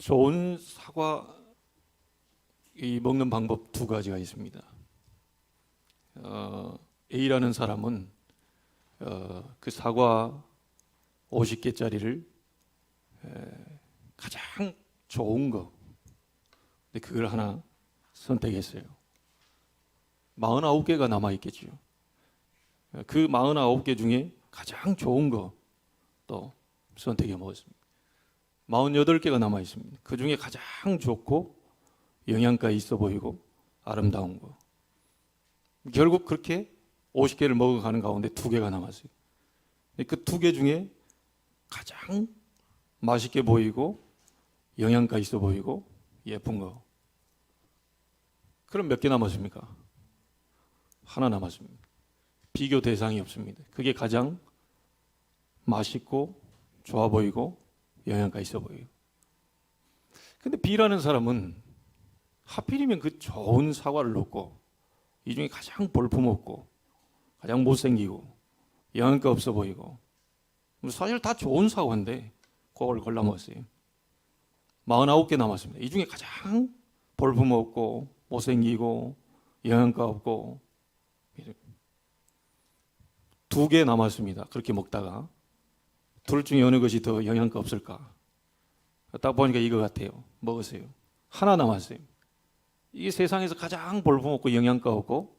좋은 사과 먹는 방법 두 가지가 있습니다. A라는 사람은 그 사과 50개짜리를 가장 좋은 거, 근데 그걸 하나 선택했어요. 49개가 남아있겠죠. 그 49개 중에 가장 좋은 거 또 선택해 먹었습니다. 48개가 남아있습니다. 그 중에 가장 좋고 영양가 있어 보이고 아름다운 거. 결국 그렇게 50개를 먹어가는 가운데 2개가 남았어요. 그 2개 중에 가장 맛있게 보이고 영양가 있어 보이고 예쁜 거. 그럼 몇 개 남았습니까? 하나 남았습니다. 비교 대상이 없습니다. 그게 가장 맛있고 좋아 보이고 영양가 있어 보여요. 근데 B라는 사람은 하필이면 그 좋은 사과를 놓고 이 중에 가장 볼품없고 가장 못생기고 영양가 없어 보이고 사실 다 좋은 사과인데 그걸 골라 먹었어요. 49개 남았습니다. 이 중에 가장 볼품없고 못생기고 영양가 없고 2개 남았습니다. 그렇게 먹다가 둘 중에 어느 것이 더 영양가 없을까? 딱 보니까 이거 같아요. 먹으세요. 하나 남았어요. 이게 세상에서 가장 볼품없고 영양가 없고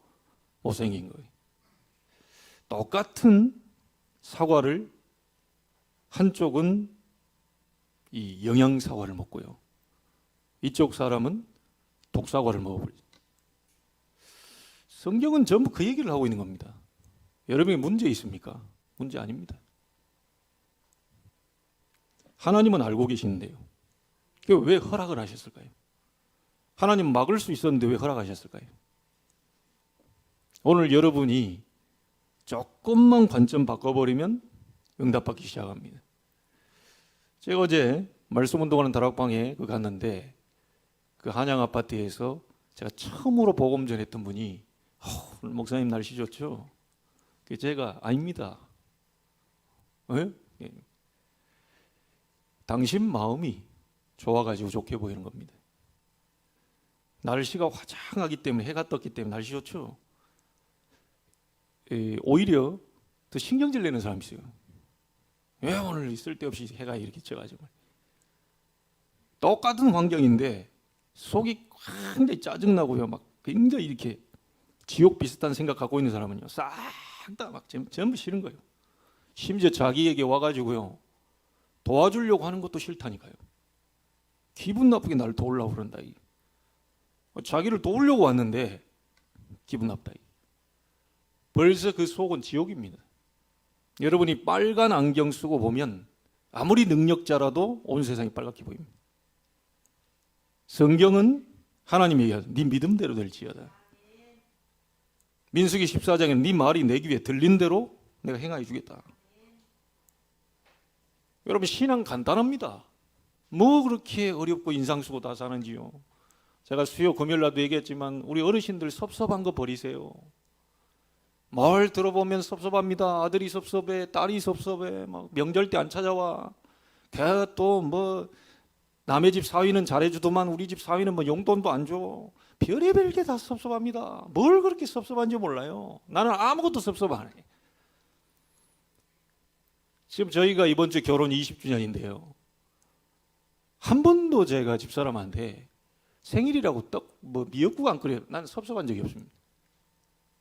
못생긴 거예요. 똑같은 사과를 한쪽은 이 영양 사과를 먹고요. 이쪽 사람은 독사과를 먹어버리죠. 성경은 전부 그 얘기를 하고 있는 겁니다. 여러분이 문제 있습니까? 문제 아닙니다. 하나님은 알고 계시는데요. 왜 허락을 하셨을까요? 하나님 막을 수 있었는데 왜 허락하셨을까요? 오늘 여러분이 조금만 관점 바꿔버리면 응답받기 시작합니다. 제가 어제 말씀 운동하는 다락방에 갔는데 그 한양 아파트에서 제가 처음으로 복음 전했던 분이 오늘 목사님 날씨 좋죠? 제가 아닙니다. 예? 당신 마음이 좋아가지고 좋게 보이는 겁니다. 날씨가 화창하기 때문에 해가 떴기 때문에 날씨 좋죠. 오히려 더 신경질 내는 사람이 있어요. 왜 오늘 쓸데없이 해가 이렇게 쪄가지고. 똑같은 환경인데 속이 굉장히 짜증나고요. 막 굉장히 이렇게 지옥 비슷한 생각 갖고 있는 사람은요. 싹 다 막 전부 싫은 거예요. 심지어 자기에게 와가지고요. 도와주려고 하는 것도 싫다니까요. 기분 나쁘게 나를 도우려고 그런다. 자기를 도우려고 왔는데 기분 나쁘다. 벌써 그 속은 지옥입니다. 여러분이 빨간 안경 쓰고 보면 아무리 능력자라도 온 세상이 빨갛게 보입니다. 성경은 하나님이 얘기하죠. 네 믿음대로 될지어다. 민수기 14장에는 네 말이 내 귀에 들린 대로 내가 행하여 주겠다. 여러분 신앙 간단합니다. 뭐 그렇게 어렵고 인상 쓰고 다 사는지요. 제가 수요 금요일날도 얘기했지만 우리 어르신들 섭섭한 거 버리세요. 뭘 들어보면 섭섭합니다. 아들이 섭섭해, 딸이 섭섭해, 막 명절 때 안 찾아와. 걔 또 뭐 남의 집 사위는 잘해주더만 우리 집 사위는 뭐 용돈도 안 줘. 별의별 게 다 섭섭합니다. 뭘 그렇게 섭섭한지 몰라요. 나는 아무것도 섭섭 안 해. 지금 저희가 이번 주 결혼 20주년인데요. 한 번도 제가 집사람한테 생일이라고 떡, 뭐 미역국 안 끓여요. 난 섭섭한 적이 없습니다.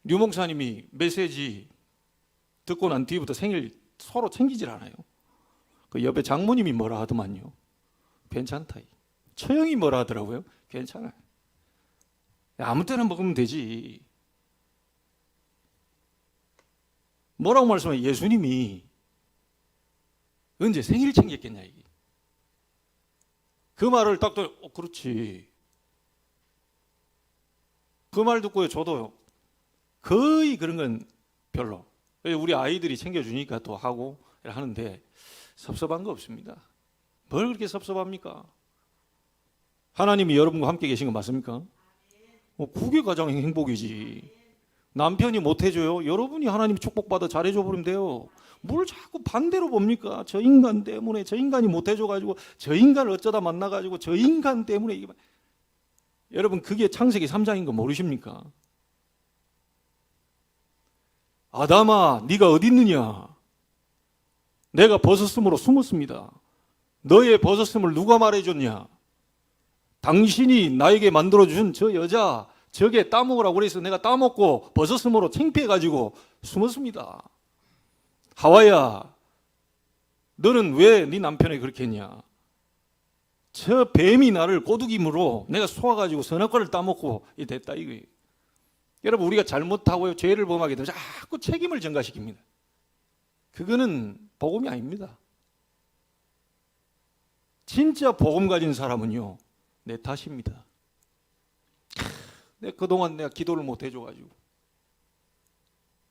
류 목사님이 메시지 듣고 난 뒤부터 생일 서로 챙기질 않아요. 그 옆에 장모님이 뭐라 하더만요. 괜찮다. 처형이 뭐라 하더라고요. 괜찮아요. 아무 때나 먹으면 되지. 뭐라고 말씀해요? 예수님이 언제 생일 챙겼겠냐 이게. 그 말을 딱 그렇지. 그 말 듣고요. 저도요. 거의 그런 건 별로. 우리 아이들이 챙겨주니까 또 하고 하는데 섭섭한 거 없습니다. 뭘 그렇게 섭섭합니까? 하나님이 여러분과 함께 계신 거 맞습니까? 그게 가장 행복이지. 남편이 못해줘요? 여러분이 하나님 축복받아 잘해줘 버리면 돼요. 뭘 자꾸 반대로 봅니까? 저 인간 때문에, 저 인간이 못해줘가지고, 저 인간을 어쩌다 만나가지고, 저 인간 때문에 이게. 여러분, 그게 창세기 3장인 거 모르십니까? 아담아, 네가 어디 있느냐? 내가 벗었으므로 숨었습니다. 너의 벗었음을 누가 말해줬냐? 당신이 나에게 만들어준 저 여자, 저게 따먹으라고 그래서 내가 따먹고 벗었으므로 창피해가지고 숨었습니다. 하와야, 너는 왜 네 남편에게 그렇게 했냐? 저 뱀이 나를 꼬드김으로 내가 속아가지고 선악과를 따먹고 됐다 이거예요. 여러분, 우리가 잘못하고 죄를 범하게 되면 자꾸 책임을 전가시킵니다. 그거는 복음이 아닙니다. 진짜 복음 가진 사람은요, 내 탓입니다. 그동안 내가 기도를 못 해줘가지고,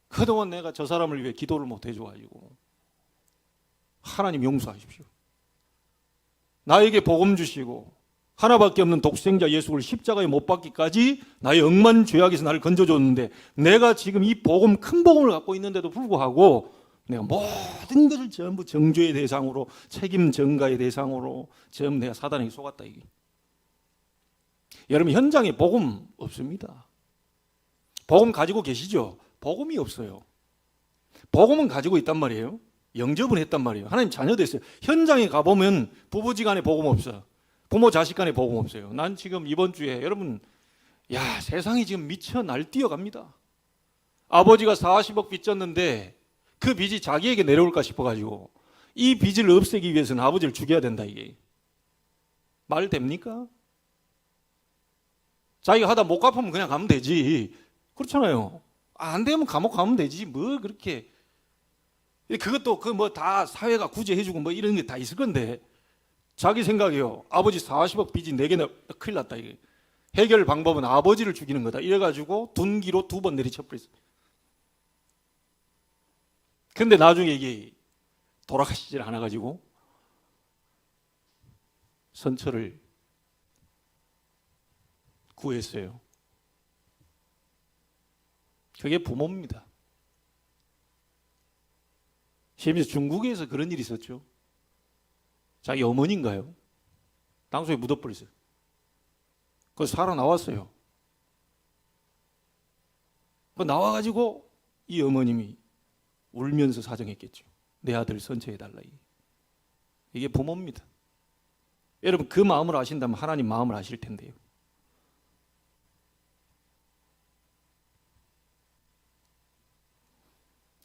그동안 내가 저 사람을 위해 기도를 못 해줘가지고, 하나님 용서하십시오. 나에게 복음 주시고 하나밖에 없는 독생자 예수를 십자가에 못 박기까지 나의 억만 죄악에서 나를 건져줬는데, 내가 지금 이 복음, 큰 복음을 갖고 있는데도 불구하고 내가 모든 것을 전부 정죄의 대상으로, 책임 전가의 대상으로 전부 내가 사단에게 속았다 이게. 여러분, 현장에 복음 없습니다. 복음 가지고 계시죠? 복음이 없어요. 복음은 가지고 있단 말이에요. 영접은 했단 말이에요. 하나님 자녀 됐어요. 현장에 가보면 부부지간에 복음 없어요. 부모 자식 간에 복음 없어요. 난 지금 이번 주에, 여러분, 세상이 지금 미쳐 날뛰어갑니다. 아버지가 40억 빚 졌는데 그 빚이 자기에게 내려올까 싶어가지고 이 빚을 없애기 위해서는 아버지를 죽여야 된다 이게. 말 됩니까? 자기가 하다 못 갚으면 그냥 가면 되지. 그렇잖아요. 안 되면 감옥 가면 되지. 뭐 그렇게. 그것도 다 사회가 구제해주고 이런 게 다 있을 건데, 자기 생각이요. 아버지 40억 빚이 내게 큰일 났다 이게. 해결 방법은 아버지를 죽이는 거다. 이래가지고 둔기로 2번 내리쳐버렸어요. 근데 나중에 이게 돌아가시질 않아가지고 선처를 구했어요. 그게 부모입니다. 심지어 중국에서 그런 일이 있었죠. 자기 어머니인가요? 땅속에 묻어버렸어요. 그래서 살아나왔어요. 나와가지고 이 어머님이 울면서 사정했겠죠. 내 아들 선처해달라. 이게 부모입니다. 여러분, 그 마음을 아신다면 하나님 마음을 아실 텐데요.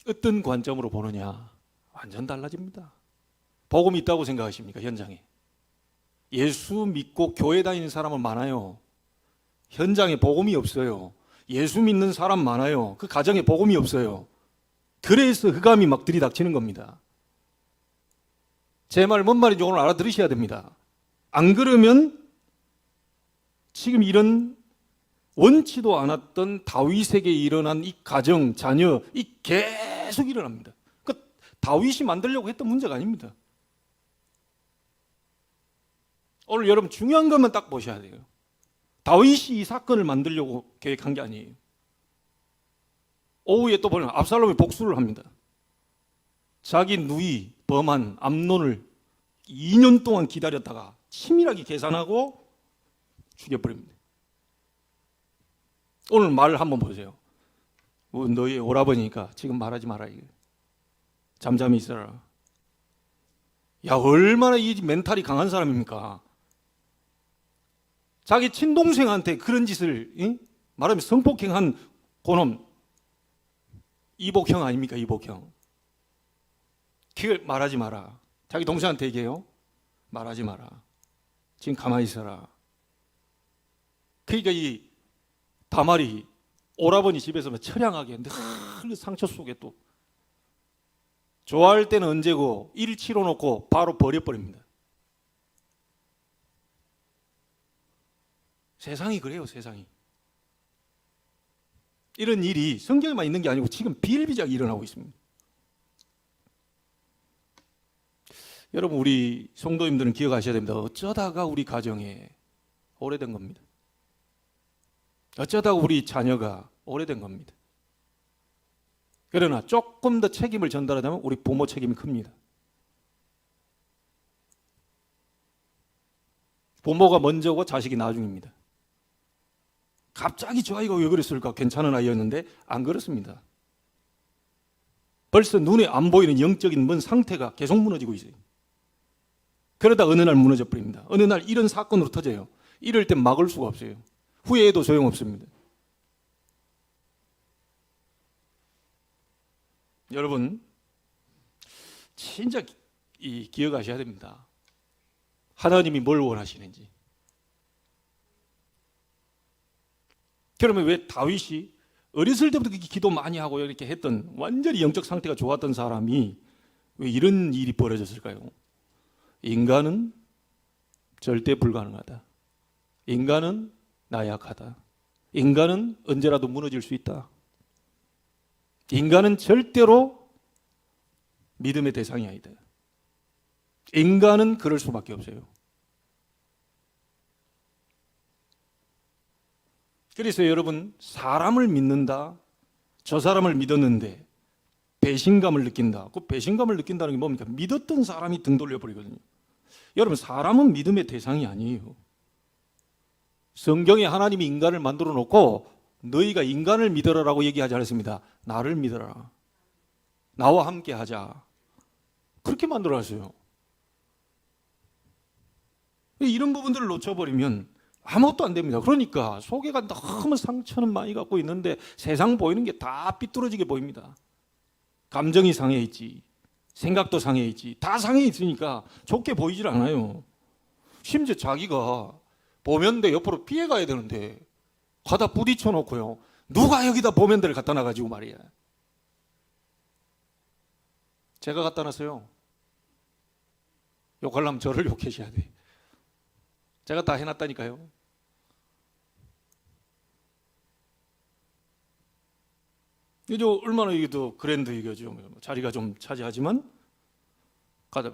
어떤 관점으로 보느냐, 완전 달라집니다. 복음이 있다고 생각하십니까? 현장에 예수 믿고 교회 다니는 사람은 많아요. 현장에 복음이 없어요. 예수 믿는 사람 많아요. 그 가정에 복음이 없어요. 그래서 흑암이 막 들이닥치는 겁니다. 제 말 뭔 말인지 오늘 알아들으셔야 됩니다. 안 그러면 지금 이런 원치도 않았던 다윗에게 일어난 이 가정, 자녀, 이 계속 일어납니다. 그 다윗이 만들려고 했던 문제가 아닙니다. 오늘 여러분 중요한 것만 딱 보셔야 돼요. 다윗이 이 사건을 만들려고 계획한 게 아니에요. 오후에 또 보면 압살롬이 복수를 합니다. 자기 누이 범한 암논을 2년 동안 기다렸다가 치밀하게 계산하고 죽여버립니다. 오늘 말 한번 보세요. 너희 오라버니니까 지금 말하지 마라. 잠잠히 있어라. 얼마나 이 멘탈이 강한 사람입니까? 자기 친동생한테 그런 짓을, 말하면 성폭행한 고놈, 이복형 아닙니까? 이복형. 그걸 말하지 마라. 자기 동생한테 얘기해요. 말하지 마라. 지금 가만히 있어라. 그러니까 이 다말이 오라버니 집에서 처량하게 늘 상처 속에 또 좋아할 때는 언제고 일 치러놓고 바로 버려버립니다. 세상이 그래요. 세상이. 이런 일이 성경에만 있는 게 아니고 지금 비일비재하게 일어나고 있습니다. 여러분, 우리 성도님들은 기억하셔야 됩니다. 어쩌다가 우리 가정에 오래된 겁니다. 어쩌다가 우리 자녀가 오래된 겁니다. 그러나 조금 더 책임을 전달하자면 우리 부모 책임이 큽니다. 부모가 먼저고 자식이 나중입니다. 갑자기 저 아이가 왜 그랬을까? 괜찮은 아이였는데 안 그렇습니다. 벌써 눈에 안 보이는 영적인 뭔 상태가 계속 무너지고 있어요. 그러다 어느 날 무너져 버립니다. 어느 날 이런 사건으로 터져요. 이럴 땐 막을 수가 없어요. 후회해도 소용없습니다. 여러분, 진짜 기억하셔야 됩니다. 하나님이 뭘 원하시는지. 그러면 왜 다윗이 어렸을 때부터 기도 많이 하고 이렇게 했던 완전히 영적 상태가 좋았던 사람이 왜 이런 일이 벌어졌을까요? 인간은 절대 불가능하다. 인간은 나약하다. 인간은 언제라도 무너질 수 있다. 인간은 절대로 믿음의 대상이 아니다. 인간은 그럴 수밖에 없어요. 그래서 여러분, 사람을 믿는다, 저 사람을 믿었는데 배신감을 느낀다. 그 배신감을 느낀다는 게 뭡니까? 믿었던 사람이 등 돌려버리거든요. 여러분, 사람은 믿음의 대상이 아니에요. 성경에 하나님이 인간을 만들어 놓고 너희가 인간을 믿어라라고 얘기하지 않았습니다. 나를 믿어라. 나와 함께 하자. 그렇게 만들어 놨어요. 이런 부분들을 놓쳐버리면 아무것도 안 됩니다. 그러니까 속에가 너무 상처는 많이 갖고 있는데 세상 보이는 게 다 삐뚤어지게 보입니다. 감정이 상해 있지, 생각도 상해 있지, 다 상해 있으니까 좋게 보이질 않아요. 심지어 자기가 보면대 옆으로 피해가야 되는데 가다 부딪혀 놓고요. 누가 여기다 보면대를 갖다 놔가지고 말이야. 제가 갖다 놨어요. 욕하려면 저를 욕하셔야 돼. 제가 다 해놨다니까요. 이게 얼마나 이게 더 그랜드 이거죠. 자리가 좀 차지하지만 가다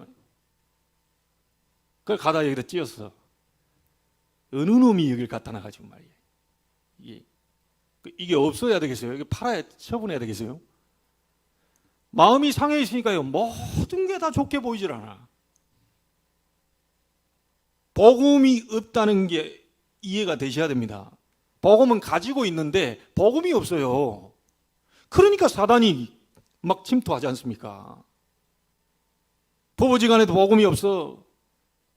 여기다 찧었어. 어느 놈이 여기를 갖다 놔가지고 말이야. 이게 없어야 되겠어요? 이게 팔아야 처분해야 되겠어요? 마음이 상해 있으니까요. 모든 게 다 좋게 보이질 않아. 복음이 없다는 게 이해가 되셔야 됩니다. 복음은 가지고 있는데 복음이 없어요. 그러니까 사단이 막 침투하지 않습니까? 부부지간에도 복음이 없어.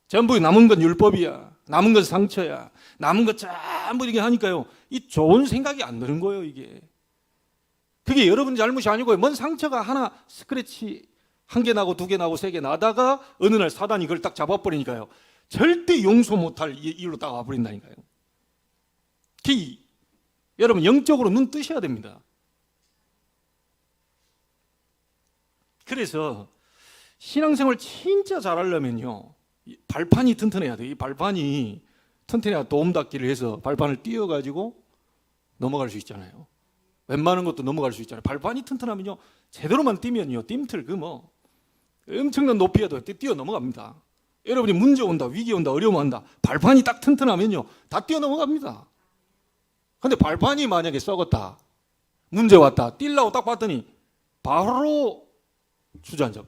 전부 남은 건 율법이야. 남은 건 상처야. 남은 거 전부 이렇게 하니까요. 이 좋은 생각이 안 드는 거예요, 이게. 그게 여러분 잘못이 아니고요. 뭔 상처가 하나 스크래치 한 개 나고 두 개 나고 세 개 나다가 어느 날 사단이 그걸 딱 잡아버리니까요. 절대 용서 못할 일로 딱 와버린다니까요. 여러분 영적으로 눈 뜨셔야 됩니다. 그래서 신앙생활 진짜 잘하려면요. 발판이 튼튼해야 돼요. 이 발판이 튼튼해야 도움 닫기를 해서 발판을 띄워가지고 넘어갈 수 있잖아요. 웬만한 것도 넘어갈 수 있잖아요. 발판이 튼튼하면요. 제대로만 뛰면요. 뜀틀 엄청난 높이에도 뛰어 넘어갑니다. 여러분이 문제 온다, 위기 온다, 어려움 온다. 발판이 딱 튼튼하면요. 다 뛰어 넘어갑니다. 근데 발판이 만약에 썩었다. 문제 왔다. 뛰려고 딱 봤더니 바로 주저앉아.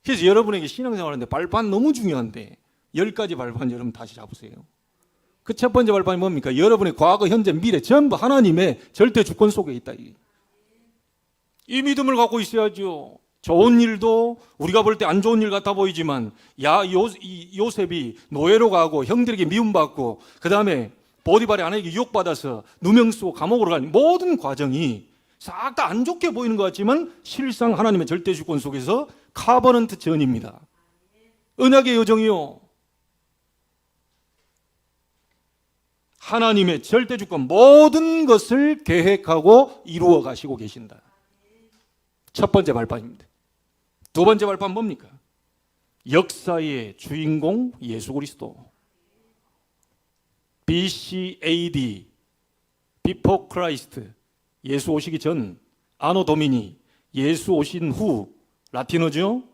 그래서 여러분에게 신앙생활하는데 발판 너무 중요한데 10가지 발판 여러분 다시 잡으세요. 그 첫 번째 발판이 뭡니까? 여러분의 과거, 현재, 미래 전부 하나님의 절대 주권 속에 있다. 이 믿음을 갖고 있어야죠. 좋은 일도 우리가 볼 때 안 좋은 일 같아 보이지만 요셉이 노예로 가고 형들에게 미움받고 그 다음에 보디발의 아내에게 유혹받아서 누명 쓰고 감옥으로 가는 모든 과정이 싹 다 안 좋게 보이는 것 같지만 실상 하나님의 절대 주권 속에서 카버넌트 전입니다. 언약의 여정이요. 하나님의 절대 주권 모든 것을 계획하고 이루어 가시고 계신다. 첫 번째 발판입니다. 두 번째 발판 뭡니까? 역사의 주인공 예수 그리스도. BC AD, Before Christ, 예수 오시기 전, 아노 도미니, 예수 오신 후, 라틴어죠?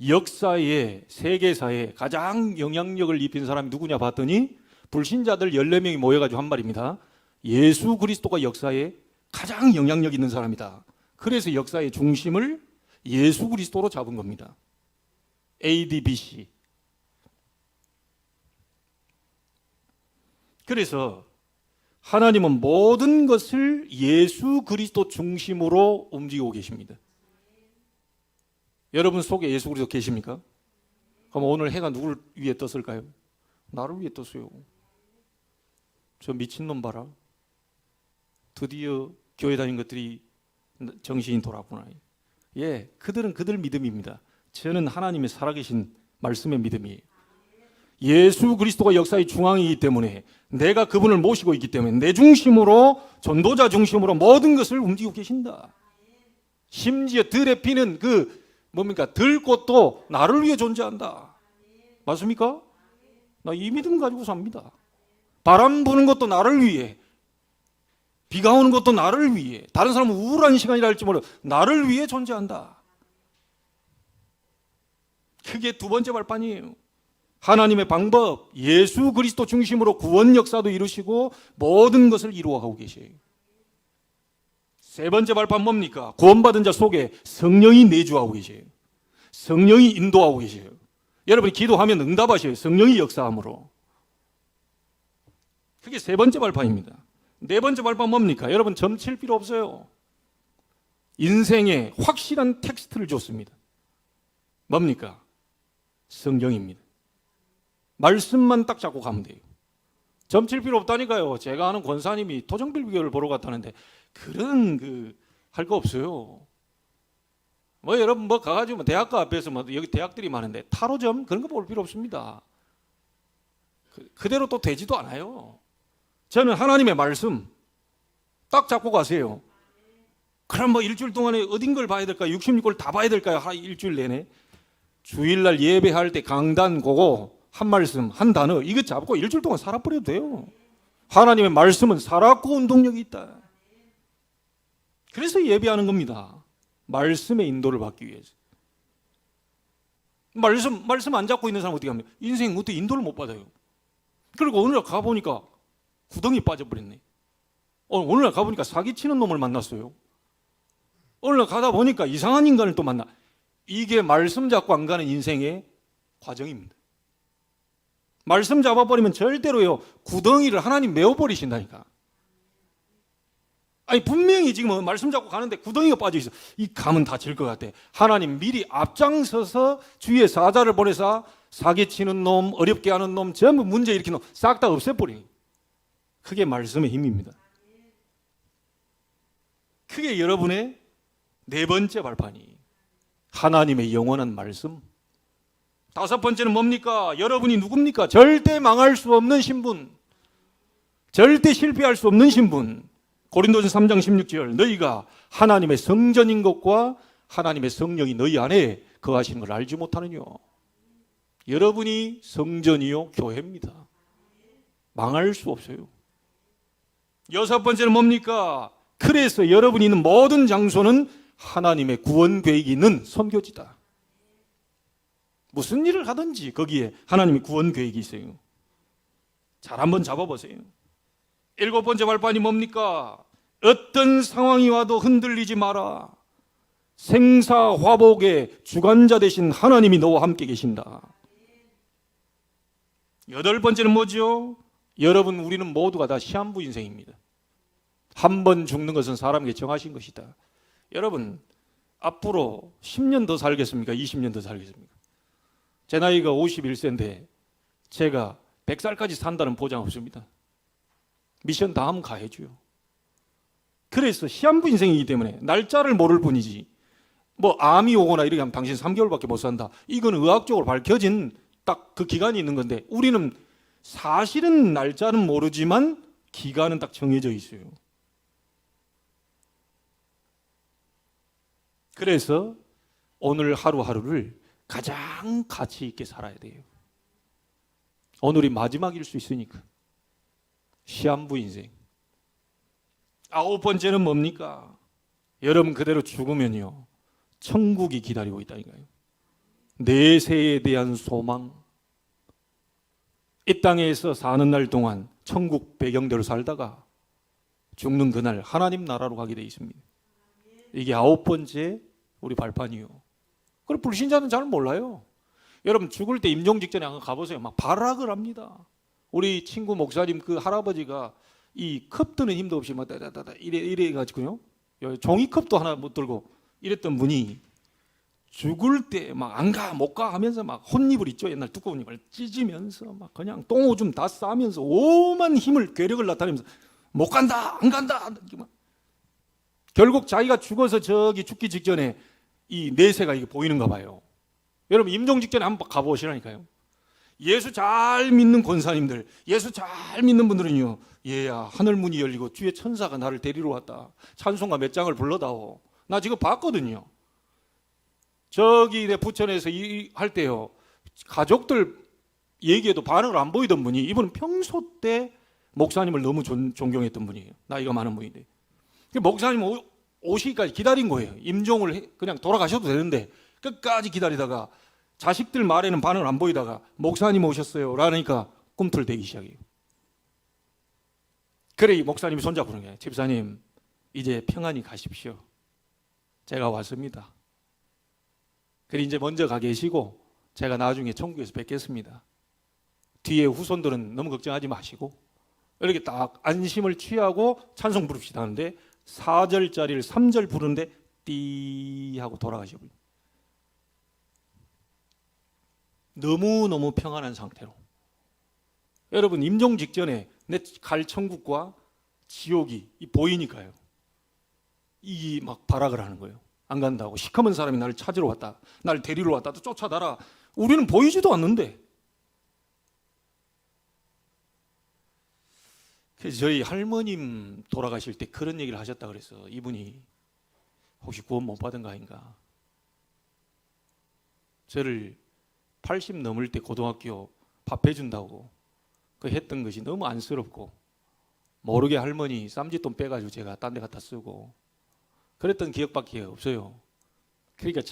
역사의 세계사에 가장 영향력을 입힌 사람이 누구냐 봤더니 불신자들 14명이 모여가지고 한 말입니다. 예수 그리스도가 역사에 가장 영향력 있는 사람이다. 그래서 역사의 중심을 예수 그리스도로 잡은 겁니다. ADBC. 그래서 하나님은 모든 것을 예수 그리스도 중심으로 움직이고 계십니다. 여러분 속에 예수 그리스도 계십니까? 그럼 오늘 해가 누굴 위해 떴을까요? 나를 위해 떴어요. 저 미친놈 봐라. 드디어 교회 다닌 것들이 정신이 돌아왔구나. 예, 그들은 그들 믿음입니다. 저는 하나님의 살아계신 말씀의 믿음이에요. 예수 그리스도가 역사의 중앙이기 때문에 내가 그분을 모시고 있기 때문에 내 중심으로, 전도자 중심으로 모든 것을 움직이고 계신다. 심지어 들에 피는 들꽃도 나를 위해 존재한다. 맞습니까? 나 이 믿음 가지고 삽니다. 바람 부는 것도 나를 위해, 비가 오는 것도 나를 위해, 다른 사람은 우울한 시간이라 할지 몰라도 나를 위해 존재한다. 그게 두 번째 발판이에요. 하나님의 방법, 예수 그리스도 중심으로 구원 역사도 이루시고 모든 것을 이루어가고 계세요. 세 번째 발판 뭡니까? 구원받은 자 속에 성령이 내주하고 계세요. 성령이 인도하고 계세요. 여러분이 기도하면 응답하셔요. 성령이 역사함으로. 그게 세 번째 발판입니다. 네 번째 발판 뭡니까? 여러분 점칠 필요 없어요. 인생에 확실한 텍스트를 줬습니다. 뭡니까? 성경입니다. 말씀만 딱 잡고 가면 돼요. 점칠 필요 없다니까요. 제가 아는 권사님이 토정필 비교를 보러 갔다는데 그런 할 거 없어요. 여러분 가가지고 대학가 앞에서 여기 대학들이 많은데 타로점 그런 거 볼 필요 없습니다. 그대로 또 되지도 않아요. 저는 하나님의 말씀 딱 잡고 가세요. 그럼 일주일 동안에 어딘 걸 봐야 될까요? 66걸 다 봐야 될까요? 일주일 내내. 주일날 예배할 때 강단 그거 한 말씀 한 단어 이거 잡고 일주일 동안 살아버려도 돼요. 하나님의 말씀은 살아있고 운동력이 있다. 그래서 예배하는 겁니다. 말씀의 인도를 받기 위해서. 말씀 안 잡고 있는 사람 어떻게 합니까? 인생 어떻게 인도를 못 받아요? 그리고 오늘날 가보니까 구덩이 빠져버렸네. 오늘날 가보니까 사기치는 놈을 만났어요. 오늘날 가다 보니까 이상한 인간을 또 만나. 이게 말씀 잡고 안 가는 인생의 과정입니다. 말씀 잡아버리면 절대로요 구덩이를 하나님 메워버리신다니까. 아니 분명히 지금 말씀 잡고 가는데 구덩이가 빠져있어. 이 감은 다칠 것 같아. 하나님 미리 앞장서서 주위에 사자를 보내서 사기치는 놈, 어렵게 하는 놈, 전부 문제 일으키는 놈 싹 다 없애버리니. 그게 말씀의 힘입니다. 그게 여러분의 네 번째 발판이 하나님의 영원한 말씀. 다섯 번째는 뭡니까? 여러분이 누굽니까? 절대 망할 수 없는 신분, 절대 실패할 수 없는 신분. 고린도전서 3장 16절 너희가 하나님의 성전인 것과 하나님의 성령이 너희 안에 거하시는 걸 알지 못하느냐. 여러분이 성전이요 교회입니다. 망할 수 없어요. 여섯 번째는 뭡니까? 그래서 여러분이 있는 모든 장소는 하나님의 구원 계획이 있는 선교지다. 무슨 일을 하든지 거기에 하나님의 구원 계획이 있어요. 잘 한번 잡아보세요. 일곱 번째 발판이 뭡니까? 어떤 상황이 와도 흔들리지 마라. 생사화복의 주관자 되신 하나님이 너와 함께 계신다. 여덟 번째는 뭐죠? 여러분 우리는 모두가 다 시한부 인생입니다. 한 번 죽는 것은 사람에게 정하신 것이다. 여러분 앞으로 10년 더 살겠습니까? 20년 더 살겠습니까? 제 나이가 51세인데 제가 100살까지 산다는 보장 없습니다. 미션 다 하면 가야죠. 그래서 시한부 인생이기 때문에 날짜를 모를 뿐이지 암이 오거나 이렇게 하면 당신 3개월밖에 못 산다. 이건 의학적으로 밝혀진 딱 그 기간이 있는 건데 우리는 사실은 날짜는 모르지만 기간은 딱 정해져 있어요. 그래서 오늘 하루하루를 가장 가치 있게 살아야 돼요. 오늘이 마지막일 수 있으니까. 시한부 인생. 아홉 번째는 뭡니까? 여러분 그대로 죽으면요 천국이 기다리고 있다니까요. 내세에 대한 소망. 이 땅에서 사는 날 동안 천국 배경대로 살다가 죽는 그날 하나님 나라로 가게 돼 있습니다. 이게 9번째 우리 발판이요. 그럼 불신자는 잘 몰라요. 여러분 죽을 때 임종 직전에 한번 가보세요. 막 발악을 합니다. 우리 친구 목사님 그 할아버지가 이 컵 드는 힘도 없이 막 다다다다 이래 가지고요. 종이컵도 하나 못 들고 이랬던 분이 죽을 때 막 안 가 못 가 하면서 막 혼입을 있죠. 옛날 두꺼운 입을 찢으면서 막 그냥 똥오줌 다 싸면서 오만 힘을 괴력을 나타내면서 못 간다 안 간다. 결국 자기가 죽어서 저기 죽기 직전에 이 내세가 이게 보이는가 봐요. 여러분 임종 직전에 한번 가보시라니까요. 예수 잘 믿는 권사님들, 예수 잘 믿는 분들은요, 얘야 하늘 문이 열리고 주의 천사가 나를 데리러 왔다. 찬송가 몇 장을 불러다오. 나 지금 봤거든요. 저기 내 부천에서 할 때요, 가족들 얘기해도 반응을 안 보이던 분이, 이분은 평소 때 목사님을 너무 존경했던 분이에요. 나이가 많은 분인데 목사님 오시기까지 기다린 거예요. 임종을 그냥 돌아가셔도 되는데 끝까지 기다리다가 자식들 말에는 반응을 안 보이다가 목사님 오셨어요 라니까 꿈틀대기 시작해요. 그래 이 목사님이 손잡고 그러는 거예요. 집사님 이제 평안히 가십시오. 제가 왔습니다. 그래 이제 먼저 가 계시고 제가 나중에 천국에서 뵙겠습니다. 뒤에 후손들은 너무 걱정하지 마시고 이렇게 딱 안심을 취하고 찬송 부릅시다 하는데 4절짜리를 3절 부르는데 띠 하고 돌아가셔버려요. 너무너무 평안한 상태로. 여러분 임종 직전에 내 갈 천국과 지옥이 보이니까요. 이 막 발악을 하는 거예요. 안 간다고. 시커먼 사람이 나를 찾으러 왔다. 나를 데리러 왔다. 또 쫓아다라. 우리는 보이지도 않는데. 그래서 저희 할머님 돌아가실 때 그런 얘기를 하셨다 그래서 이분이 혹시 구원 못 받은 거 아닌가. 저를 80 넘을 때 고등학교 밥 해준다고 그 했던 것이 너무 안쓰럽고 모르게 할머니 쌈짓돈 빼가지고 제가 딴 데 갖다 쓰고 그랬던 기억밖에 없어요. 그러니까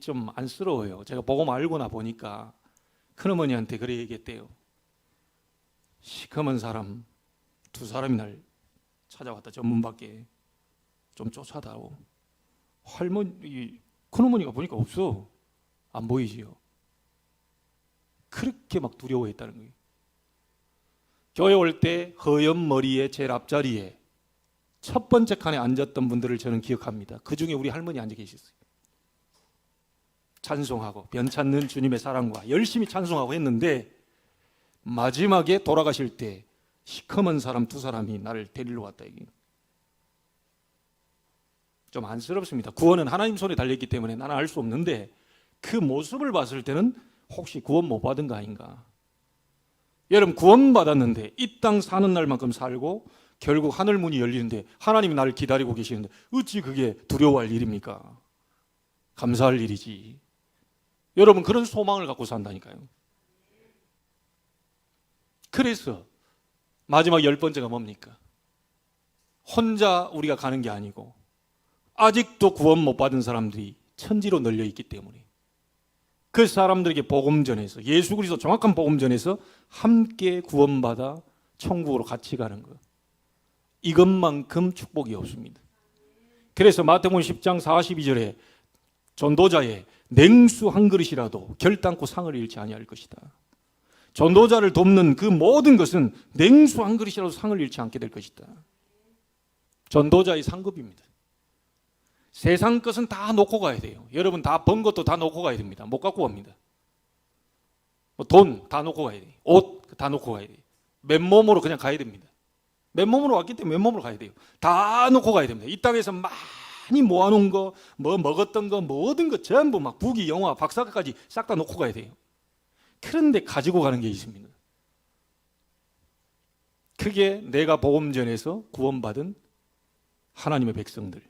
좀 안쓰러워요. 제가 보고 말고나 보니까 큰어머니한테 그래 얘기했대요. 시커먼 사람 2사람이 날 찾아왔다. 전문 밖에 좀 쫓아다오. 할머니 큰어머니가 보니까 없어. 안 보이지요. 그렇게 막 두려워했다는 거예요. 교회 올 때 허연 머리에 제일 앞자리에 첫 번째 칸에 앉았던 분들을 저는 기억합니다. 그 중에 우리 할머니 앉아 계셨어요. 찬송하고 변찮는 주님의 사랑과 열심히 찬송하고 했는데 마지막에 돌아가실 때 시커먼 사람 2사람이 나를 데리러 왔다. 이게 좀 안쓰럽습니다. 구원은 하나님 손에 달렸기 때문에 나는 알 수 없는데 그 모습을 봤을 때는 혹시 구원 못 받은 거 아닌가. 여러분 구원 받았는데 이 땅 사는 날만큼 살고 결국 하늘 문이 열리는데 하나님이 나를 기다리고 계시는데 어찌 그게 두려워할 일입니까? 감사할 일이지. 여러분 그런 소망을 갖고 산다니까요. 그래서 마지막 10번째가 뭡니까? 혼자 우리가 가는 게 아니고 아직도 구원 못 받은 사람들이 천지로 널려 있기 때문에 그 사람들에게 복음 전해서 예수 그리스도 정확한 복음 전해서 함께 구원받아 천국으로 같이 가는 것. 이것만큼 축복이 없습니다. 그래서 마태복음 10장 42절에 전도자의 냉수 한 그릇이라도 결단코 상을 잃지 아니할 것이다. 전도자를 돕는 그 모든 것은 냉수 한 그릇이라도 상을 잃지 않게 될 것이다. 전도자의 상급입니다. 세상 것은 다 놓고 가야 돼요. 여러분 다 번 것도 다 놓고 가야 됩니다. 못 갖고 갑니다. 돈 다 놓고 가야 돼요. 옷 다 놓고 가야 돼요. 맨몸으로 그냥 가야 됩니다. 맨몸으로 왔기 때문에 맨몸으로 가야 돼요. 다 놓고 가야 됩니다. 이 땅에서 많이 모아놓은 거, 뭐 먹었던 거, 모든 거 전부 막 부귀, 영화, 박사까지 싹 다 놓고 가야 돼요. 그런데 가지고 가는 게 있습니다. 그게 내가 복음 전에서 구원받은 하나님의 백성들,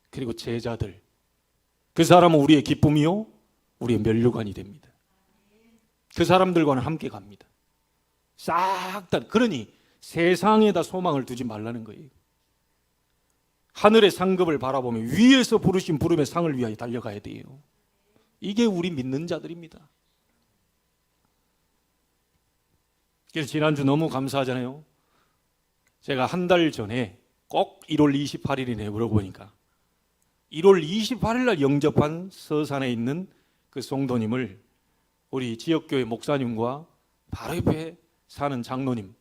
그리고 제자들. 그 사람은 우리의 기쁨이요, 우리의 면류관이 됩니다. 그 사람들과는 함께 갑니다. 싹 다. 그러니 세상에다 소망을 두지 말라는 거예요. 하늘의 상급을 바라보며 위에서 부르신 부름의 상을 위하여 달려가야 돼요. 이게 우리 믿는 자들입니다. 그래서 지난주 너무 감사하잖아요. 제가 한 달 전에 꼭 1월 28일이네 물어보니까 1월 28일 날 영접한 서산에 있는 그 성도님을 우리 지역교회 목사님과 바로 옆에 사는 장로님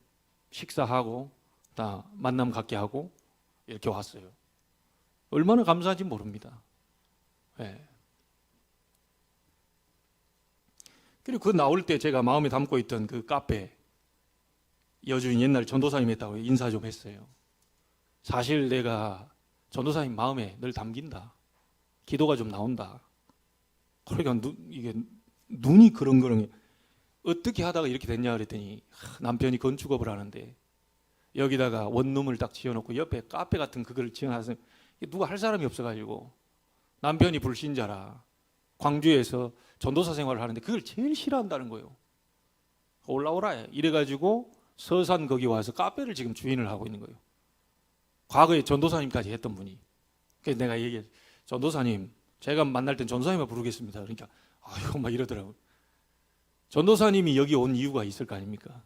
식사하고 다 만남 갖게 하고 이렇게 왔어요. 얼마나 감사한지 모릅니다. 네. 그리고 그 나올 때 제가 마음에 담고 있던 그 카페 여주인 옛날 전도사님 했다고 인사 좀 했어요. 사실 내가 전도사님 마음에 늘 담긴다. 기도가 좀 나온다. 그러니까 이게 눈이 그렁그렁해. 어떻게 하다가 이렇게 됐냐 그랬더니 남편이 건축업을 하는데 여기다가 원룸을 딱 지어놓고 옆에 카페 같은 그걸 지어놔서 누가 할 사람이 없어가지고 남편이 불신자라 광주에서 전도사 생활을 하는데 그걸 제일 싫어한다는 거예요. 올라오라 이래가지고 서산 거기 와서 카페를 지금 주인을 하고 있는 거예요. 과거에 전도사님까지 했던 분이. 그래서 내가 얘기해, 전도사님 제가 만날 땐 전도사님을 부르겠습니다. 그러니까 아유 막 이러더라고요. 전도사님이 여기 온 이유가 있을 거 아닙니까?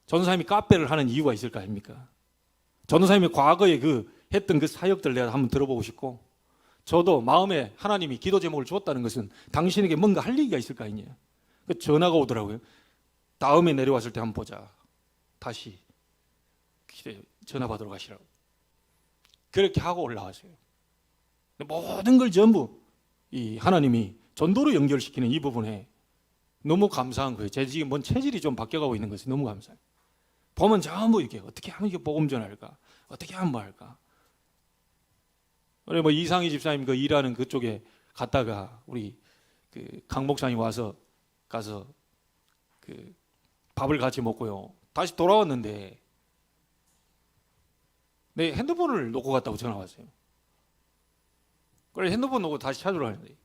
전도사님이 카페를 하는 이유가 있을 거 아닙니까? 전도사님이 과거에 그 했던 그 사역들 내가 한번 들어보고 싶고, 저도 마음에 하나님이 기도 제목을 주었다는 것은 당신에게 뭔가 할 얘기가 있을 거 아니에요. 그 전화가 오더라고요. 다음에 내려왔을 때 한번 보자. 다시 전화 받으러 가시라고. 그렇게 하고 올라왔어요. 모든 걸 전부 이 하나님이 전도로 연결시키는 이 부분에 너무 감사한 거예요. 제 지금 뭔 체질이 좀 바뀌어가고 있는 것이 너무 감사해요. 보면 전부 이렇게 어떻게 하면 이게 복음 전할까? 어떻게 하면 뭐 할까? 우리 뭐 이상희 집사님 그 일하는 그쪽에 갔다가 우리 그 강 목사님 와서 가서 그 밥을 같이 먹고요. 다시 돌아왔는데 내 핸드폰을 놓고 갔다고 전화 왔어요. 그래 핸드폰 놓고 다시 찾으러 가는데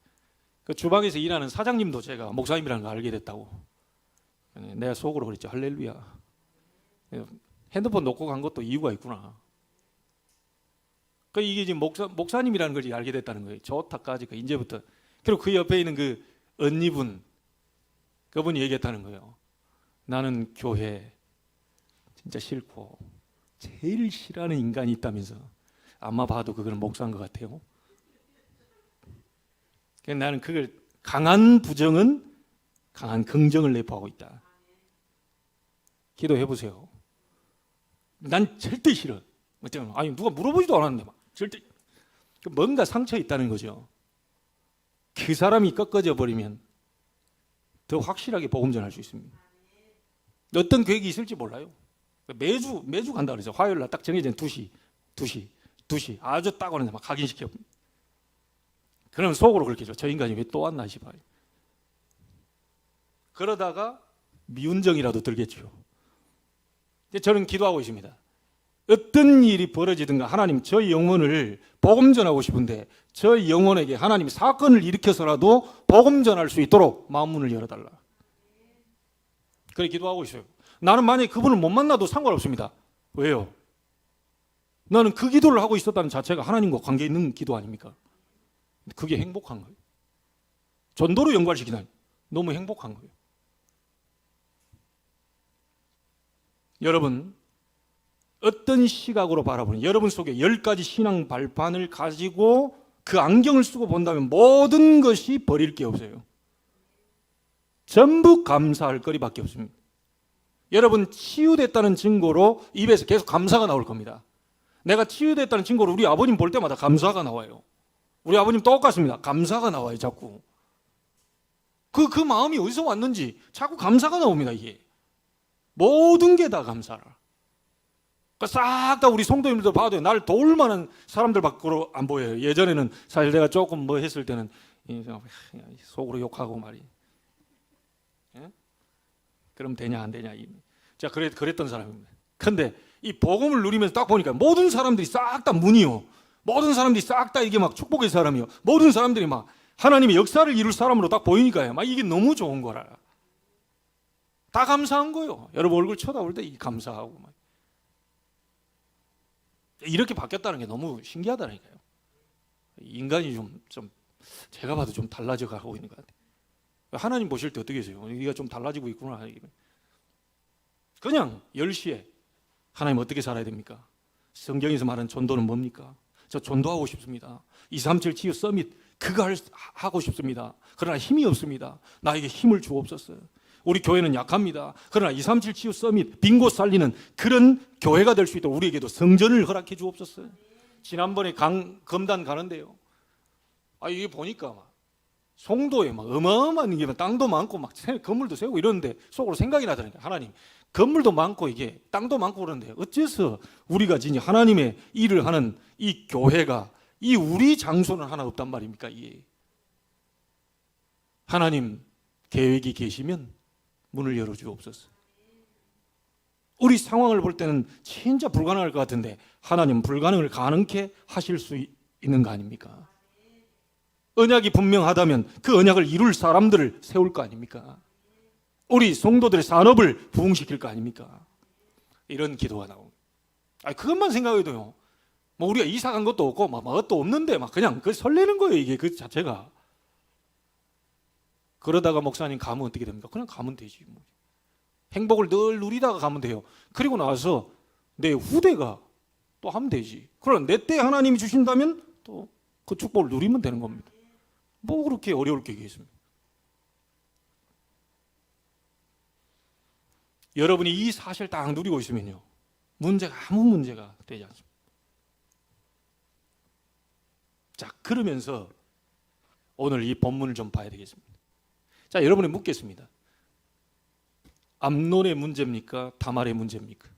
그 주방에서 일하는 사장님도 제가 목사님이라는 걸 알게 됐다고. 내가 속으로 그랬죠. 할렐루야. 핸드폰 놓고 간 것도 이유가 있구나. 그 이게 지금 목사님이라는 걸 알게 됐다는 거예요. 좋다까지 그 이제부터. 그리고 그 옆에 있는 그 언니분, 그분이 얘기했다는 거예요. 나는 교회 진짜 싫고 제일 싫어하는 인간이 있다면서. 아마 봐도 그거는 목사인 것 같아요. 나는 그걸 강한 부정은 강한 긍정을 내포하고 있다. 기도해 보세요. 난 절대 싫어. 아니 누가 물어보지도 않았는데 막 절대 뭔가 상처 있다는 거죠. 그 사람이 꺾어져 버리면 더 확실하게 복음 전할 수 있습니다. 어떤 계획이 있을지 몰라요. 매주 간다 그래서 화요일 날 딱 정해진 2시 아주 딱 오는데 막 각인시켜. 그러면 속으로 그렇게 줘. 저 인간이 왜 또 왔나 싶어요. 그러다가 미운정이라도 들겠죠. 저는 기도하고 있습니다. 어떤 일이 벌어지든가 하나님 저 영혼을 복음 전하고 싶은데 저 영혼에게 하나님 사건을 일으켜서라도 복음 전할 수 있도록 마음문을 열어달라. 그렇게 기도하고 있어요. 나는 만약에 그분을 못 만나도 상관없습니다. 왜요? 나는 그 기도를 하고 있었다는 자체가 하나님과 관계 있는 기도 아닙니까? 그게 행복한 거예요. 전도로 연관시키다니 너무 행복한 거예요. 여러분 어떤 시각으로 바라보는 여러분 속에 10가지 신앙 발판을 가지고 그 안경을 쓰고 본다면 모든 것이 버릴 게 없어요. 전부 감사할 거리밖에 없습니다. 여러분 치유됐다는 증거로 입에서 계속 감사가 나올 겁니다. 내가 치유됐다는 증거로 우리 아버님 볼 때마다 감사가 나와요. 우리 아버님 똑같습니다. 감사가 나와요 자꾸. 그 마음이 어디서 왔는지 자꾸 감사가 나옵니다. 이게 모든 게 다 감사라. 싹 다 우리 성도님들도 봐도 날 도울 만한 사람들 밖으로 안 보여요. 예전에는 사실 내가 조금 뭐 했을 때는 속으로 욕하고 말이에요. 예? 그럼 되냐 안 되냐. 자 그랬던 사람입니다. 근데 이 복음을 누리면서 딱 보니까 모든 사람들이 싹 다 문이요. 모든 사람들이 싹 다 이게 막 축복의 사람이요. 모든 사람들이 막 하나님의 역사를 이룰 사람으로 딱 보이니까요. 막 이게 너무 좋은 거라. 다 감사한 거예요. 여러분 얼굴 쳐다볼 때 감사하고 막. 이렇게 바뀌었다는 게 너무 신기하다니까요. 인간이 좀 제가 봐도 좀 달라져 가고 있는 것 같아요. 하나님 보실 때 어떻게 하세요? 우리가 좀 달라지고 있구나. 그냥 10시에 하나님 어떻게 살아야 됩니까? 성경에서 말하는 전도는 뭡니까? 저 전도하고 싶습니다. 237 치유 서밋 그거 하고 싶습니다. 그러나 힘이 없습니다. 나에게 힘을 주옵소서. 우리 교회는 약합니다. 그러나 237 치유 서밋 빈 곳 살리는 그런 교회가 될 수 있도록 우리에게도 성전을 허락해 주옵소서. 지난번에 검단 가는데요. 이게 보니까 막 송도에 막 어마어마한 게 땅도 많고 막 건물도 세우고 이러는데 속으로 생각이 나더라고요. 하나님, 건물도 많고 이게 땅도 많고 그러는데 어째서 우리가 진짜 하나님의 일을 하는 이 교회가 이 우리 장소는 하나 없단 말입니까? 이게 하나님 계획이 계시면 문을 열어주옵소서. 우리 상황을 볼 때는 진짜 불가능할 것 같은데 하나님 불가능을 가능케 하실 수 있는 거 아닙니까? 언약이 분명하다면 그 언약을 이룰 사람들을 세울 거 아닙니까? 우리 성도들의 산업을 부흥시킬 거 아닙니까? 이런 기도가 나옵니다. 그것만 생각해도요, 뭐 우리가 이사 간 것도 없고 막 것도 없는데 막 그냥 그 설레는 거예요. 이게 그 자체가. 그러다가 목사님 가면 어떻게 됩니까? 그냥 가면 되지. 뭐. 행복을 늘 누리다가 가면 돼요. 그리고 나서 내 후대가 또 하면 되지. 그럼 내 때 하나님이 주신다면 또 그 축복을 누리면 되는 겁니다. 뭐 그렇게 어려울 게 있겠습니까? 여러분이 이 사실 딱 누리고 있으면요, 아무 문제가 되지 않습니다. 자, 그러면서 오늘 이 본문을 좀 봐야 되겠습니다. 자, 여러분이 묻겠습니다. 암논의 문제입니까? 다말의 문제입니까?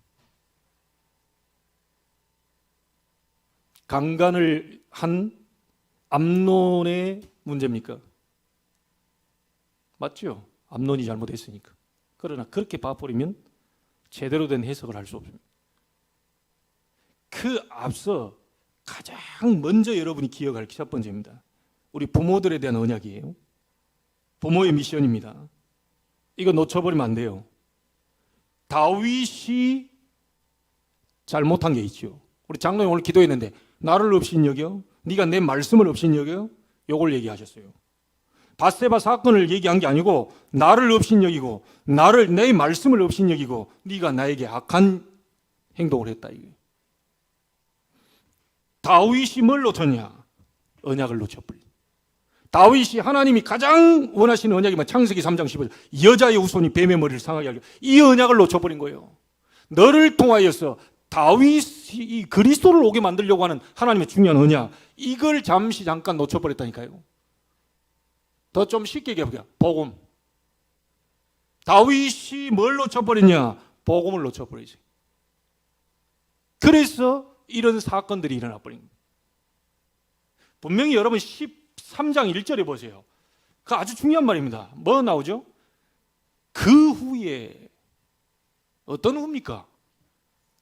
강간을 한 암논의 문제입니까? 맞죠? 암논이 잘못했으니까. 그러나 그렇게 봐버리면 제대로 된 해석을 할 수 없습니다. 그 앞서 가장 먼저 여러분이 기억할 첫 번째입니다. 우리 부모들에 대한 언약이에요. 부모의 미션입니다. 이거 놓쳐버리면 안 돼요. 다윗이 잘못한 게 있죠. 우리 장로님 오늘 기도했는데 나를 업신여겨? 네가 내 말씀을 업신여겨? 요걸 얘기하셨어요. 밧세바 사건을 얘기한 게 아니고 나를 업신여기고 내 말씀을 업신여기고 네가 나에게 악한 행동을 했다. 이게. 다윗이 뭘 놓쳤냐? 언약을 놓쳐버린. 다윗이 하나님이 가장 원하시는 언약이 창세기 3장 15절 여자의 후손이 뱀의 머리를 상하게 하려 이 언약을 놓쳐버린 거예요. 너를 통하여서 다윗이 그리스도를 오게 만들려고 하는 하나님의 중요한 언약, 이걸 잠깐 놓쳐버렸다니까요. 더 좀 쉽게 얘기해볼게요. 복음. 다윗이 뭘 놓쳐버렸냐? 복음을 놓쳐버리지. 그래서 이런 사건들이 일어나 버린 겁니다. 분명히 여러분 13장 1절에 보세요. 그 아주 중요한 말입니다. 뭐 나오죠? 그 후에 어떤 후입니까?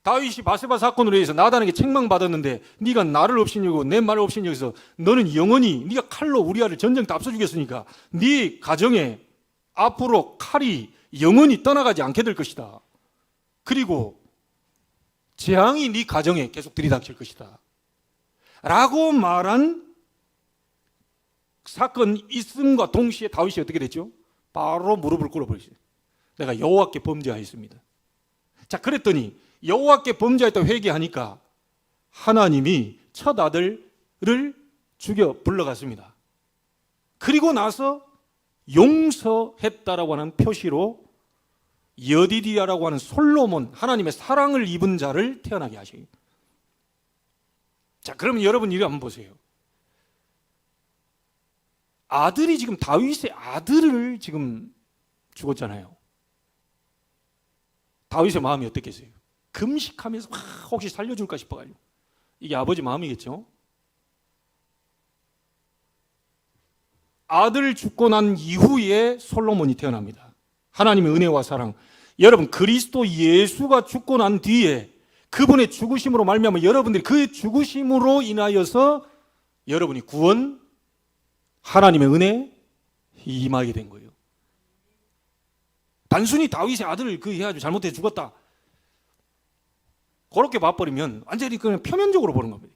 다윗이 밧세바 사건으로 해서 나단에게 책망받았는데 네가 나를 업신여기고 내 말을 업신여기서 너는 영원히 네가 칼로 우리아를 전쟁 다 앞서주겠으니까 네 가정에 앞으로 칼이 영원히 떠나가지 않게 될 것이다. 그리고 재앙이 네 가정에 계속 들이닥칠 것이다. 라고 말한 사건 있음과 동시에 다윗이 어떻게 됐죠? 바로 무릎을 꿇어버렸어요. 내가 여호와께 범죄하였습니다. 자, 그랬더니 여호와께 범죄했다 회개하니까 하나님이 첫 아들을 죽여 불러갔습니다. 그리고 나서 용서했다라고 하는 표시로 여디디아라고 하는 솔로몬, 하나님의 사랑을 입은 자를 태어나게 하셔요. 자, 그러면 여러분 이거 한번 보세요. 아들이 지금 다윗의 아들을 지금 죽었잖아요. 다윗의 마음이 어떻겠어요? 금식하면서 혹시 살려줄까 싶어가지고. 이게 아버지 마음이겠죠? 아들 죽고 난 이후에 솔로몬이 태어납니다. 하나님의 은혜와 사랑. 여러분, 그리스도 예수가 죽고 난 뒤에 그분의 죽으심으로 말미암아 여러분들이 그 죽으심으로 인하여서 여러분이 구원, 하나님의 은혜 임하게 된 거예요. 단순히 다윗의 아들을 해가지고 잘못해 죽었다, 그렇게 봐버리면 완전히 그냥 표면적으로 보는 겁니다.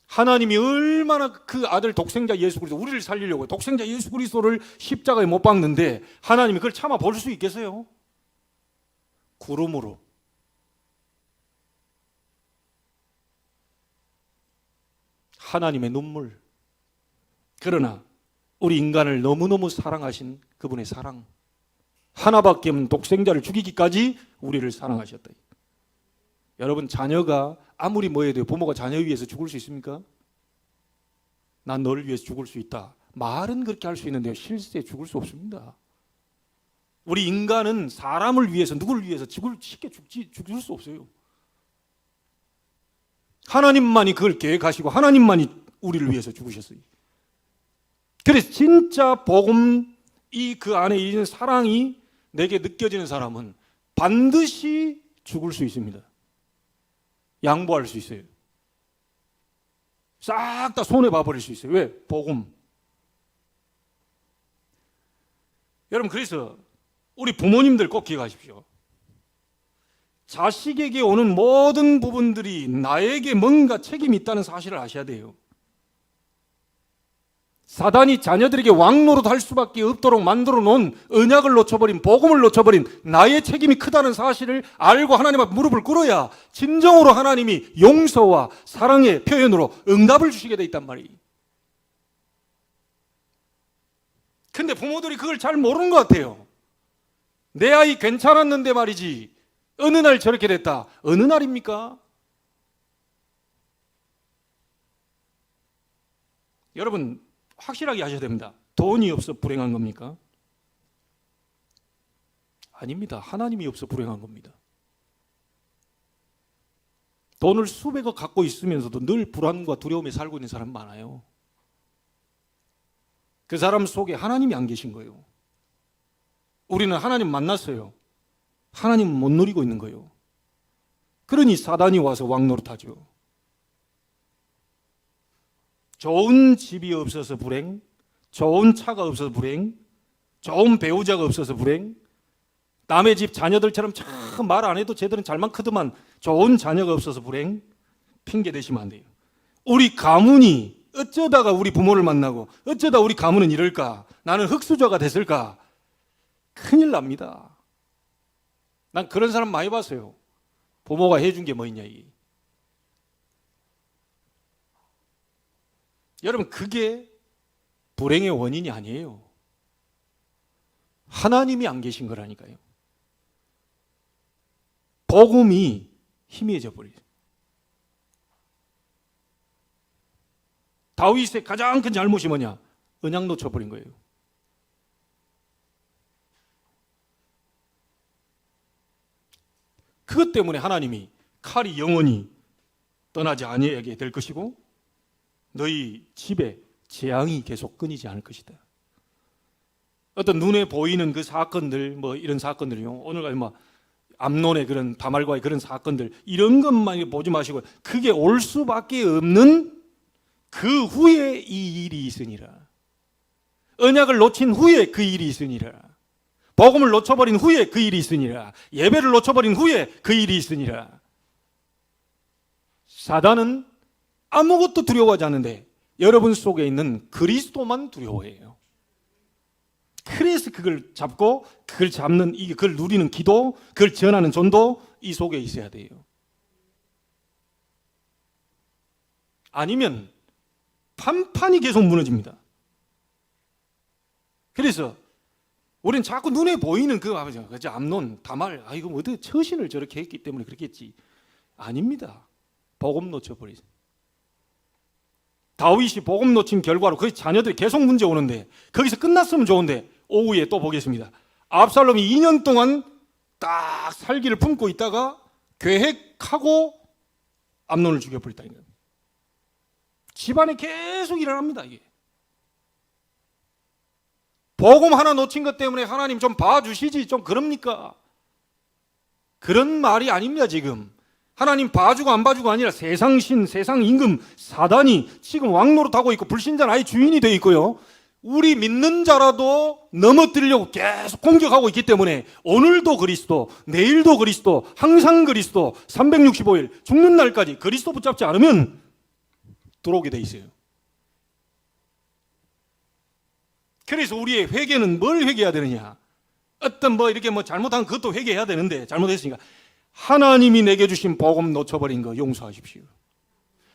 하나님이 얼마나 그 아들 독생자 예수 그리스도, 우리를 살리려고 독생자 예수 그리스도를 십자가에 못 박는데 하나님이 그걸 참아 볼 수 있겠어요? 구름으로 하나님의 눈물. 그러나 우리 인간을 너무너무 사랑하신 그분의 사랑. 하나밖에 없는 독생자를 죽이기까지 우리를 사랑하셨다. 여러분, 자녀가 아무리 뭐 해도 부모가 자녀 위해서 죽을 수 있습니까? 난 너를 위해서 죽을 수 있다. 말은 그렇게 할 수 있는데 실제 죽을 수 없습니다. 우리 인간은 사람을 위해서, 누구를 위해서 쉽게 죽을 수 없어요. 하나님만이 그걸 계획하시고 하나님만이 우리를 위해서 죽으셨어요. 그래서 진짜 복음, 그 안에 있는 사랑이 내게 느껴지는 사람은 반드시 죽을 수 있습니다. 양보할 수 있어요. 싹 다 손해봐버릴 수 있어요. 왜? 복음. 여러분, 그래서 우리 부모님들 꼭 기억하십시오. 자식에게 오는 모든 부분들이 나에게 뭔가 책임이 있다는 사실을 아셔야 돼요. 사단이 자녀들에게 왕노릇 할 수밖에 없도록 만들어 놓은 언약을 놓쳐버린, 복음을 놓쳐버린 나의 책임이 크다는 사실을 알고 하나님 앞에 무릎을 꿇어야 진정으로 하나님이 용서와 사랑의 표현으로 응답을 주시게 돼 있단 말이에요. 근데 부모들이 그걸 잘 모르는 것 같아요. 내 아이 괜찮았는데 말이지, 어느 날 저렇게 됐다. 어느 날입니까? 여러분, 확실하게 하셔야 됩니다. 돈이 없어 불행한 겁니까? 아닙니다. 하나님이 없어 불행한 겁니다. 돈을 수백억 갖고 있으면서도 늘 불안과 두려움에 살고 있는 사람 많아요. 그 사람 속에 하나님이 안 계신 거예요. 우리는 하나님 만났어요. 하나님은 못 누리고 있는 거예요. 그러니 사단이 와서 왕노릇하죠. 좋은 집이 없어서 불행, 좋은 차가 없어서 불행, 좋은 배우자가 없어서 불행, 남의 집 자녀들처럼 참 말 안 해도 쟤들은 잘만 크더만 좋은 자녀가 없어서 불행, 핑계 대시면 안 돼요. 우리 가문이 어쩌다가 우리 부모를 만나고 어쩌다 우리 가문은 이럴까? 나는 흙수저가 됐을까? 큰일 납니다. 난 그런 사람 많이 봤어요. 부모가 해준 게 뭐 있냐 이게. 여러분, 그게 불행의 원인이 아니에요. 하나님이 안 계신 거라니까요. 복음이 희미해져 버려요. 다윗의 가장 큰 잘못이 뭐냐? 언약 놓쳐버린 거예요. 그것 때문에 하나님이 칼이 영원히 떠나지 아니하게 될 것이고 너희 집에 재앙이 계속 끊이지 않을 것이다. 어떤 눈에 보이는 그 사건들, 뭐 이런 사건들이요. 오늘 뭐 암논의 그런 다말과의 그런 사건들, 이런 것만 보지 마시고 그게 올 수밖에 없는 그 후에 이 일이 있으니라. 언약을 놓친 후에 그 일이 있으니라. 복음을 놓쳐버린 후에 그 일이 있으니라. 예배를 놓쳐버린 후에 그 일이 있으니라. 사단은 아무것도 두려워하지 않는데 여러분 속에 있는 그리스도만 두려워해요. 그래서 그걸 잡고 그걸 잡는, 그걸 누리는 기도, 그걸 전하는 전도 이 속에 있어야 돼요. 아니면 판판이 계속 무너집니다. 그래서 우리는 자꾸 눈에 보이는 그 암논, 다말, 이거 어떻게 처신을 저렇게 했기 때문에 그렇겠지. 아닙니다. 복음 놓쳐버리세요. 다윗이 복음 놓친 결과로 그 자녀들이 계속 문제 오는데 거기서 끝났으면 좋은데 오후에 또 보겠습니다. 압살롬이 2년 동안 딱 살기를 품고 있다가 계획하고 암논을 죽여버렸다는 거예요. 집안에 계속 일어납니다. 이게 복음 하나 놓친 것 때문에 하나님 좀 봐주시지 좀 그럽니까? 그런 말이 아닙니다. 지금 하나님 봐주고 안 봐주고 아니라 세상신, 세상 임금 사단이 지금 왕노릇하고 있고 불신자는 아예 주인이 되어 있고요. 우리 믿는 자라도 넘어뜨리려고 계속 공격하고 있기 때문에 오늘도 그리스도, 내일도 그리스도, 항상 그리스도, 365일 죽는 날까지 그리스도 붙잡지 않으면 들어오게 돼 있어요. 그래서 우리의 회개는 뭘 회개해야 되느냐? 어떤 이렇게 잘못한 그것도 회개해야 되는데 잘못했으니까 하나님이 내게 주신 복음 놓쳐버린 거 용서하십시오.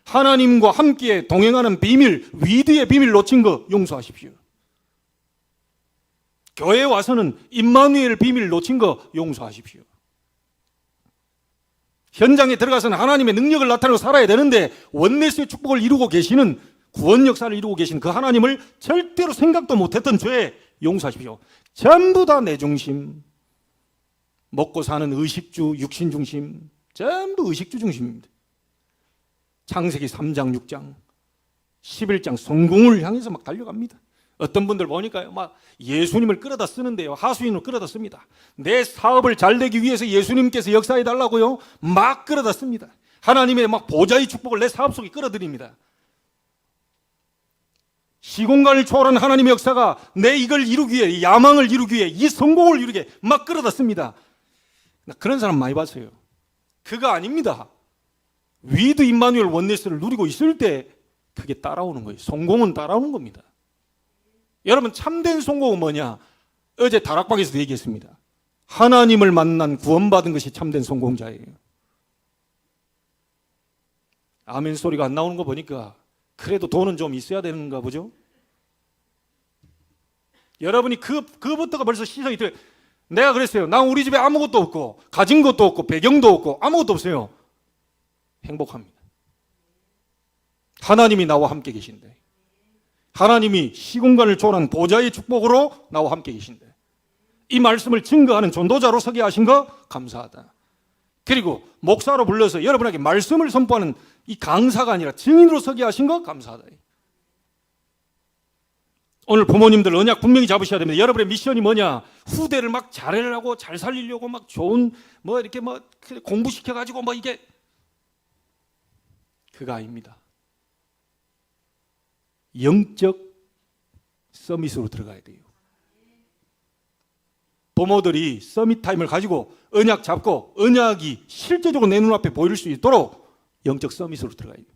하나님과 함께 동행하는 비밀, 위드의 비밀 놓친 거 용서하십시오. 교회에 와서는 임마누엘 비밀 놓친 거 용서하십시오. 현장에 들어가서는 하나님의 능력을 나타내고 살아야 되는데 원내스의 축복을 이루고 계시는, 구원 역사를 이루고 계신 그 하나님을 절대로 생각도 못했던 죄 용서하십시오. 전부 다 내 중심, 먹고 사는 의식주, 육신 중심, 전부 의식주 중심입니다. 창세기 3장, 6장, 11장 성공을 향해서 막 달려갑니다. 어떤 분들 보니까요, 막 예수님을 끌어다 쓰는데요, 하수인을 끌어다 씁니다. 내 사업을 잘 되기 위해서 예수님께서 역사해 달라고요, 막 끌어다 씁니다. 하나님의 막 보좌의 축복을 내 사업 속에 끌어들입니다. 시공간을 초월한 하나님의 역사가 내 이걸 이루기 위해, 야망을 이루기 위해, 이 성공을 이루기 위해 막 끌어다 씁니다. 그런 사람 많이 봤어요. 그거 아닙니다. 위드 임마누엘 원네스를 누리고 있을 때 그게 따라오는 거예요. 성공은 따라오는 겁니다. 여러분, 참된 성공은 뭐냐? 어제 다락방에서도 얘기했습니다. 하나님을 만난, 구원받은 것이 참된 성공자예요. 아멘 소리가 안 나오는 거 보니까 그래도 돈은 좀 있어야 되는가 보죠? 여러분이 그부터가 벌써 시선이 들어요. 내가 그랬어요. 난 우리 집에 아무것도 없고, 가진 것도 없고, 배경도 없고, 아무것도 없어요. 행복합니다. 하나님이 나와 함께 계신데, 하나님이 시공간을 초월한 보좌의 축복으로 나와 함께 계신데, 이 말씀을 증거하는 전도자로 서게 하신 거 감사하다. 그리고 목사로 불러서 여러분에게 말씀을 선포하는 이 강사가 아니라 증인으로 서게 하신 거 감사하다. 오늘 부모님들 언약 분명히 잡으셔야 됩니다. 여러분의 미션이 뭐냐? 후대를 막 잘하려고, 잘 살리려고 막 좋은 뭐 이렇게 뭐 공부시켜가지고 뭐 이게, 그거 아닙니다. 영적 서밋으로 들어가야 돼요. 부모들이 서밋 타임을 가지고 언약 잡고 언약이 실제적으로 내 눈앞에 보일 수 있도록 영적 서밋으로 들어가야 돼요.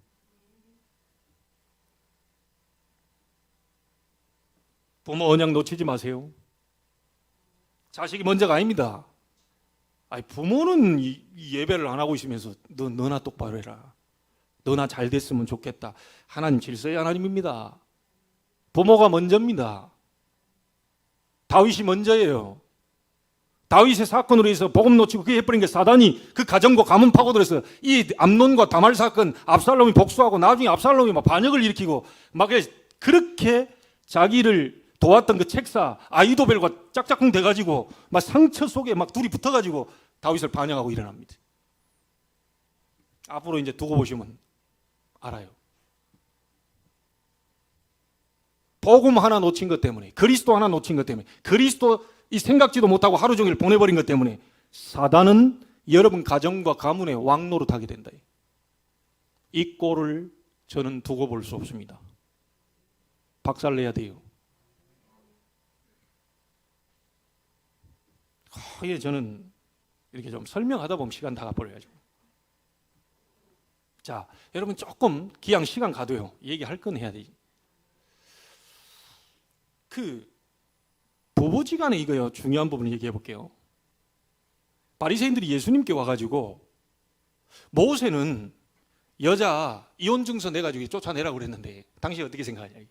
부모 언약 놓치지 마세요. 자식이 먼저가 아닙니다. 아니, 부모는 이 예배를 안 하고 있으면서 너나 똑바로 해라, 너나 잘 됐으면 좋겠다. 하나님 질서의 하나님입니다. 부모가 먼저입니다. 다윗이 먼저예요. 다윗의 사건으로 해서 복음 놓치고 그게 해버린 게 사단이 그 가정과 가문 파고들어서 이 암논과 다말 사건, 압살롬이 복수하고 나중에 압살롬이 막 반역을 일으키고 막 그렇게 자기를 도왔던 그 책사 아이도벨과 짝짝꿍 돼가지고 막 상처 속에 막 둘이 붙어가지고 다윗을 반역하고 일어납니다. 앞으로 이제 두고 보시면 알아요. 복음 하나 놓친 것 때문에, 그리스도 하나 놓친 것 때문에, 그리스도 이 생각지도 못하고 하루 종일 보내버린 것 때문에 사단은 여러분 가정과 가문의 왕노릇하게 된다. 이 꼴을 저는 두고 볼 수 없습니다. 박살내야 돼요. 저는 이렇게 좀 설명하다 보면 시간 다 가버려가지고. 자, 여러분 조금 기왕 시간 가도요, 얘기할 건 해야 되지. 부부지간에 이거요, 중요한 부분을 얘기해 볼게요. 바리새인들이 예수님께 와가지고 모세는 여자 이혼 증서 내가지고 쫓아내라고 그랬는데 당신 어떻게 생각하냐?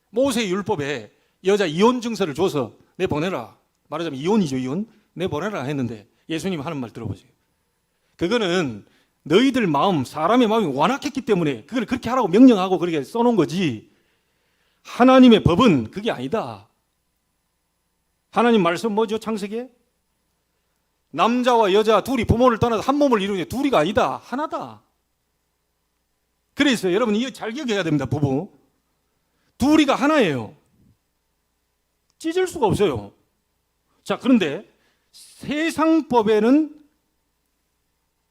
모세의 율법에 여자 이혼 증서를 줘서 내보내라, 말하자면 이혼이죠, 이혼, 내보내라 했는데 예수님 하는 말 들어보세요. 그거는 너희들 마음, 사람의 마음이 완악했기 때문에 그걸 그렇게 하라고 명령하고 그렇게 써놓은 거지, 하나님의 법은 그게 아니다. 하나님 말씀 뭐죠? 창세기에 남자와 여자 둘이 부모를 떠나서 한 몸을 이루는 둘이가 아니다, 하나다. 그래서 여러분 이거 잘 기억해야 됩니다. 부부 둘이가 하나예요. 찢을 수가 없어요. 자, 그런데 세상법에는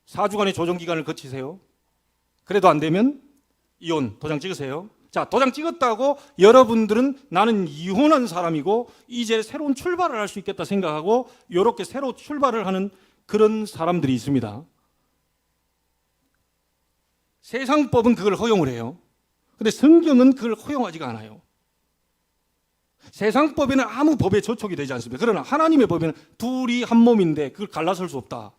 4주간의 조정기간을 거치세요. 그래도 안 되면 이혼 도장 찍으세요. 자, 도장 찍었다고 여러분들은 나는 이혼한 사람이고 이제 새로운 출발을 할 수 있겠다 생각하고 이렇게 새로 출발을 하는 그런 사람들이 있습니다. 세상법은 그걸 허용을 해요. 근데 성경은 그걸 허용하지가 않아요. 세상법에는 아무 법에 저촉이 되지 않습니다. 그러나 하나님의 법에는 둘이 한 몸인데 그걸 갈라설 수 없다.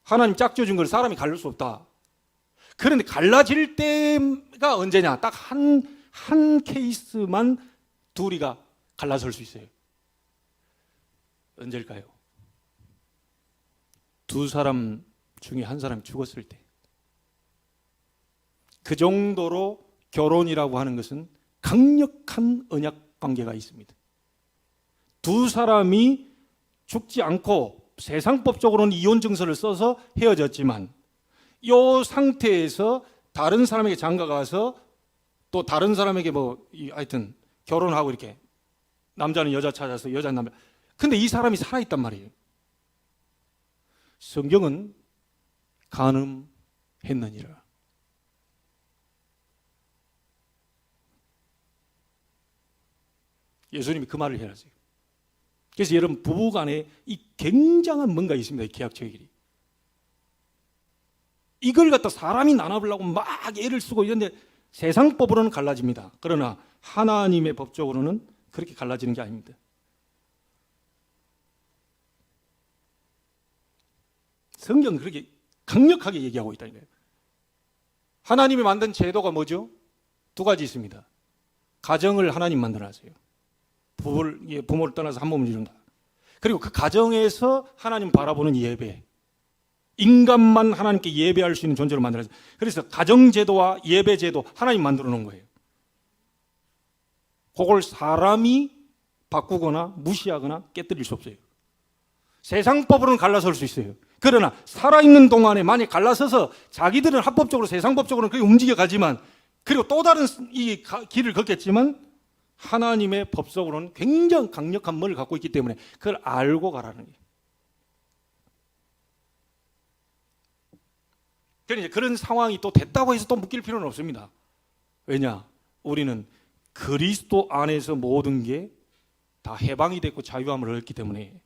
하나님 짝지어준 걸 사람이 갈릴 수 없다. 그런데 갈라질 때가 언제냐? 딱 한 케이스만 둘이가 갈라설 수 있어요. 언제일까요? 두 사람 중에 한 사람이 죽었을 때. 그 정도로 결혼이라고 하는 것은 강력한 언약 관계가 있습니다. 두 사람이 죽지 않고 세상법적으로는 이혼 증서를 써서 헤어졌지만 이 상태에서 다른 사람에게 장가가서 또 다른 사람에게 하여튼 결혼하고 이렇게 남자는 여자 찾아서 여자는 남자. 근데 이 사람이 살아있단 말이에요. 성경은 간음했느니라. 예수님이 그 말을 해야지. 그래서 여러분 부부간에 이 굉장한 뭔가 있습니다. 이 계약 체결이. 이걸 갖다 사람이 나눠보려고 막 애를 쓰고 이런데 세상법으로는 갈라집니다. 그러나 하나님의 법적으로는 그렇게 갈라지는 게 아닙니다. 성경은 그렇게 강력하게 얘기하고 있다는 거예요. 하나님이 만든 제도가 뭐죠? 두 가지 있습니다. 가정을 하나님 만들어놨어요. 부모를 떠나서 한 몸을 이룬다. 그리고 그 가정에서 하나님 바라보는 예배. 인간만 하나님께 예배할 수 있는 존재로 만들어졌어요. 그래서 가정제도와 예배제도 하나님 만들어 놓은 거예요. 그걸 사람이 바꾸거나 무시하거나 깨뜨릴 수 없어요. 세상법으로는 갈라설 수 있어요. 그러나 살아있는 동안에 만약 갈라서서 자기들은 합법적으로 세상법적으로는 그렇게 움직여가지만 그리고 또 다른 이 길을 걷겠지만 하나님의 법적으로는 굉장히 강력한 뭐를 갖고 있기 때문에 그걸 알고 가라는 거예요. 그러니까 그런 상황이 또 됐다고 해서 또 묶일 필요는 없습니다. 왜냐? 우리는 그리스도 안에서 모든 게 다 해방이 됐고 자유함을 얻었기 때문에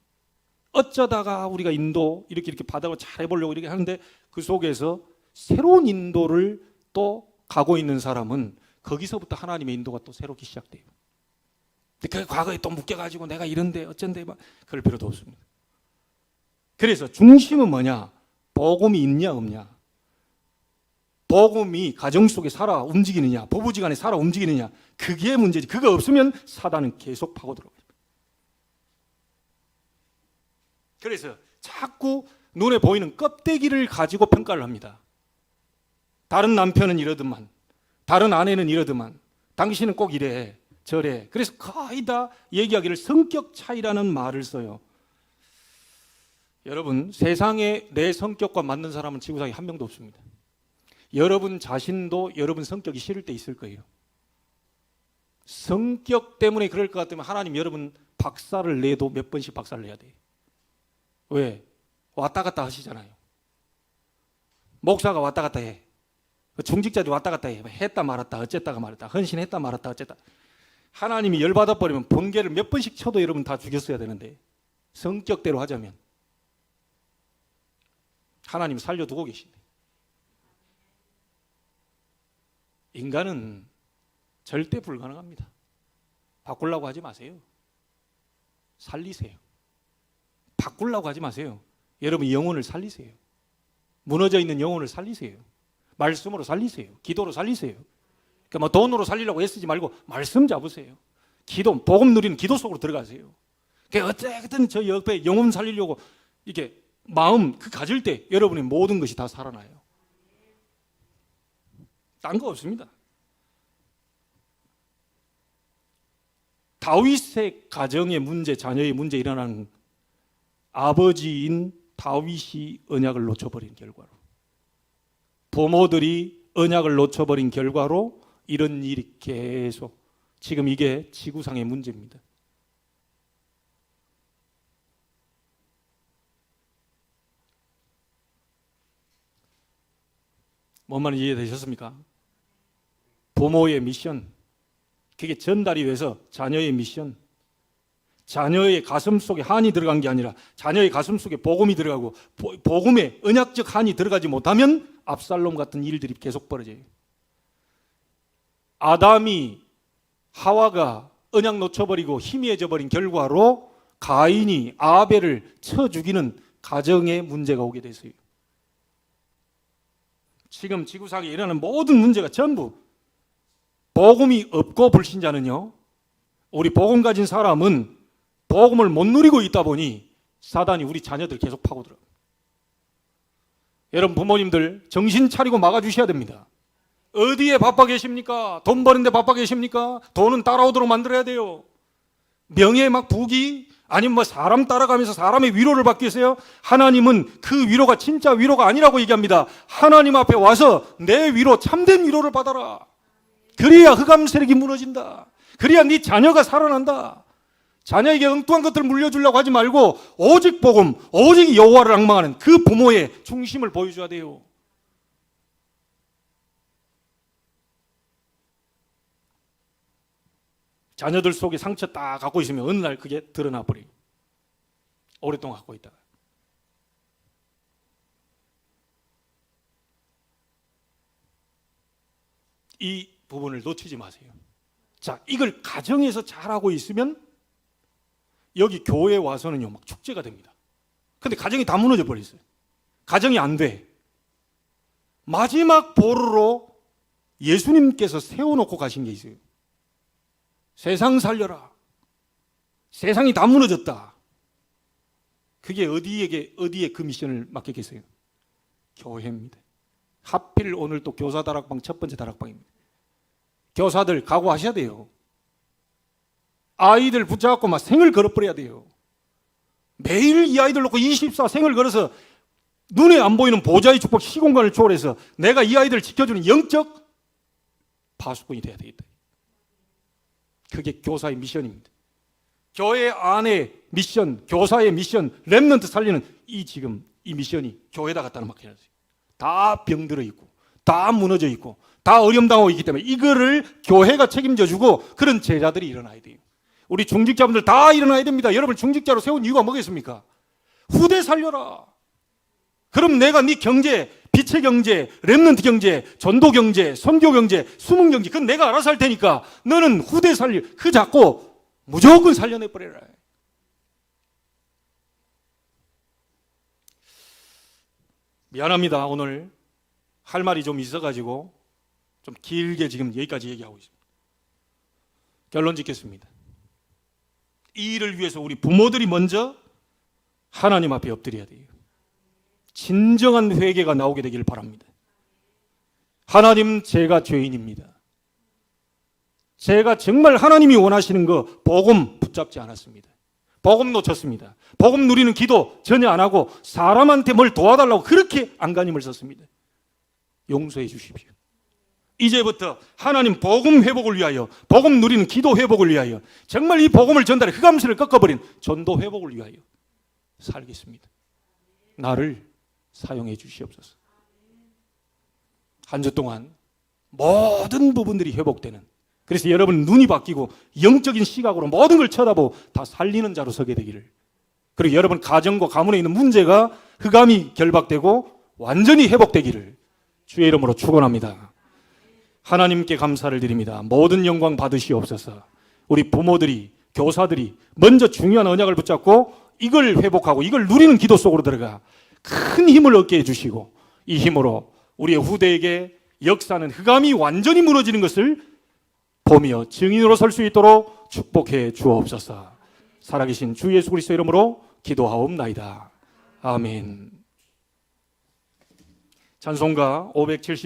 어쩌다가 우리가 인도 이렇게 바닥을 잘 해보려고 이렇게 하는데 그 속에서 새로운 인도를 또 가고 있는 사람은 거기서부터 하나님의 인도가 또 새롭게 시작돼요. 근데 그 과거에 또 묶여가지고 내가 이런데 어쩐데 막 그럴 필요도 없습니다. 그래서 중심은 뭐냐? 복음이 있냐 없냐? 복음이 가정 속에 살아 움직이느냐, 부부지간에 살아 움직이느냐, 그게 문제지. 그거 없으면 사단은 계속 파고들어요. 그래서 자꾸 눈에 보이는 껍데기를 가지고 평가를 합니다. 다른 남편은 이러더만, 다른 아내는 이러더만, 당신은 꼭 이래, 저래. 그래서 거의 다 얘기하기를 성격 차이라는 말을 써요. 여러분, 세상에 내 성격과 맞는 사람은 지구상에 한 명도 없습니다. 여러분 자신도 여러분 성격이 싫을 때 있을 거예요. 성격 때문에 그럴 것 같으면 하나님 여러분 박살을 내도 몇 번씩 박살을 내야 돼요. 왜? 왔다 갔다 하시잖아요. 목사가 왔다 갔다 해. 중직자들이 왔다 갔다 해. 했다 말았다 어쨌다가 말았다. 헌신했다 말았다 어쨌다. 하나님이 열받아 버리면 번개를 몇 번씩 쳐도 여러분 다 죽였어야 되는데 성격대로 하자면 하나님 살려두고 계신데 인간은 절대 불가능합니다. 바꾸려고 하지 마세요. 살리세요. 바꾸려고 하지 마세요. 여러분 영혼을 살리세요. 무너져 있는 영혼을 살리세요. 말씀으로 살리세요. 기도로 살리세요. 그러니까 뭐 돈으로 살리려고 애쓰지 말고 말씀 잡으세요. 기도, 복음 누리는 기도 속으로 들어가세요. 그러니까 어쨌든 저 옆에 영혼 살리려고 이렇게 마음 그 가질 때 여러분의 모든 것이 다 살아나요. 딴 거 없습니다. 다윗의 가정의 문제, 자녀의 문제 일어나는 아버지인 다윗이 언약을 놓쳐버린 결과로 부모들이 언약을 놓쳐버린 결과로 이런 일이 계속 지금 이게 지구상의 문제입니다. 뭔 말인지 이해되셨습니까? 부모의 미션, 그게 전달이 돼서 자녀의 미션, 자녀의 가슴 속에 한이 들어간 게 아니라 자녀의 가슴 속에 복음이 들어가고 복음에 언약적 한이 들어가지 못하면 압살롬 같은 일들이 계속 벌어져요. 아담이 하와가 언약 놓쳐버리고 희미해져 버린 결과로 가인이 아벨을 쳐 죽이는 가정에 문제가 오게 됐어요. 지금 지구상에 일어나는 모든 문제가 전부 복음이 없고 불신자는요, 우리 복음 가진 사람은 복음을 못 누리고 있다 보니 사단이 우리 자녀들 계속 파고들어요. 여러분 부모님들 정신 차리고 막아주셔야 됩니다. 어디에 바빠 계십니까? 돈 버는데 바빠 계십니까? 돈은 따라오도록 만들어야 돼요. 명예 막 부귀 아니면 뭐 사람 따라가면서 사람의 위로를 받기 위해서요. 하나님은 그 위로가 진짜 위로가 아니라고 얘기합니다. 하나님 앞에 와서 내 위로, 참된 위로를 받아라. 그래야 흑암 세력이 무너진다. 그래야 네 자녀가 살아난다. 자녀에게 엉뚱한 것들을 물려주려고 하지 말고 오직 복음, 오직 여호와를 앙망하는 그 부모의 중심을 보여줘야 돼요. 자녀들 속에 상처 딱 갖고 있으면 어느 날 그게 드러나 버려요. 오랫동안 갖고 있다가. 이 부분을 놓치지 마세요. 자, 이걸 가정에서 잘하고 있으면 여기 교회에 와서는요, 막 축제가 됩니다. 근데 가정이 다 무너져 버렸어요. 가정이 안 돼. 마지막 보루로 예수님께서 세워놓고 가신 게 있어요. 세상 살려라. 세상이 다 무너졌다. 그게 어디에 그 미션을 맡겼겠어요? 교회입니다. 하필 오늘 또 교사 다락방 첫 번째 다락방입니다. 교사들 각오하셔야 돼요. 아이들 붙잡고 막 생을 걸어버려야 돼요. 매일 이 아이들 놓고 24 생을 걸어서 눈에 안 보이는 보좌의 축복 시공간을 초월해서 내가 이 아이들을 지켜주는 영적 파수꾼이 돼야 되겠다. 그게 교사의 미션입니다. 교회 안에 미션, 교사의 미션, 렘넌트 살리는 지금 이 미션이 교회에다 갖다 맡겨놨어요. 다 병들어 있고, 다 무너져 있고, 다 어려움당하고 있기 때문에 이거를 교회가 책임져주고 그런 제자들이 일어나야 돼요. 우리 중직자분들 다 일어나야 됩니다. 여러분 중직자로 세운 이유가 뭐겠습니까? 후대 살려라. 그럼 내가 네 경제, 빛의 경제, 렘넌트 경제, 전도 경제, 선교 경제, 수문 경제 그건 내가 알아서 할 테니까 너는 후대 살려. 그 잡고 무조건 살려내버려라. 미안합니다. 오늘 할 말이 좀 있어가지고 좀 길게 지금 여기까지 얘기하고 있습니다. 결론 짓겠습니다. 이 일을 위해서 우리 부모들이 먼저 하나님 앞에 엎드려야 돼요. 진정한 회개가 나오게 되길 바랍니다. 하나님, 제가 죄인입니다. 제가 정말 하나님이 원하시는 거 복음 붙잡지 않았습니다. 복음 놓쳤습니다. 복음 누리는 기도 전혀 안 하고 사람한테 뭘 도와달라고 그렇게 안간힘을 썼습니다. 용서해 주십시오. 이제부터 하나님 복음 회복을 위하여, 복음 누리는 기도 회복을 위하여, 정말 이 복음을 전달해 흑암세를 꺾어버린 전도 회복을 위하여 살겠습니다. 나를 사용해 주시옵소서. 한 주 동안 모든 부분들이 회복되는, 그래서 여러분 눈이 바뀌고 영적인 시각으로 모든 걸 쳐다보고 다 살리는 자로 서게 되기를, 그리고 여러분 가정과 가문에 있는 문제가 흑암이 결박되고 완전히 회복되기를 주의 이름으로 축원합니다. 하나님께 감사를 드립니다. 모든 영광 받으시옵소서. 우리 부모들이, 교사들이 먼저 중요한 언약을 붙잡고 이걸 회복하고 이걸 누리는 기도 속으로 들어가 큰 힘을 얻게 해주시고, 이 힘으로 우리의 후대에게 역사는 흑암이 완전히 무너지는 것을 보며 증인으로 설 수 있도록 축복해 주옵소서. 살아계신 주 예수 그리스도 이름으로 기도하옵나이다. 아멘. 찬송가 570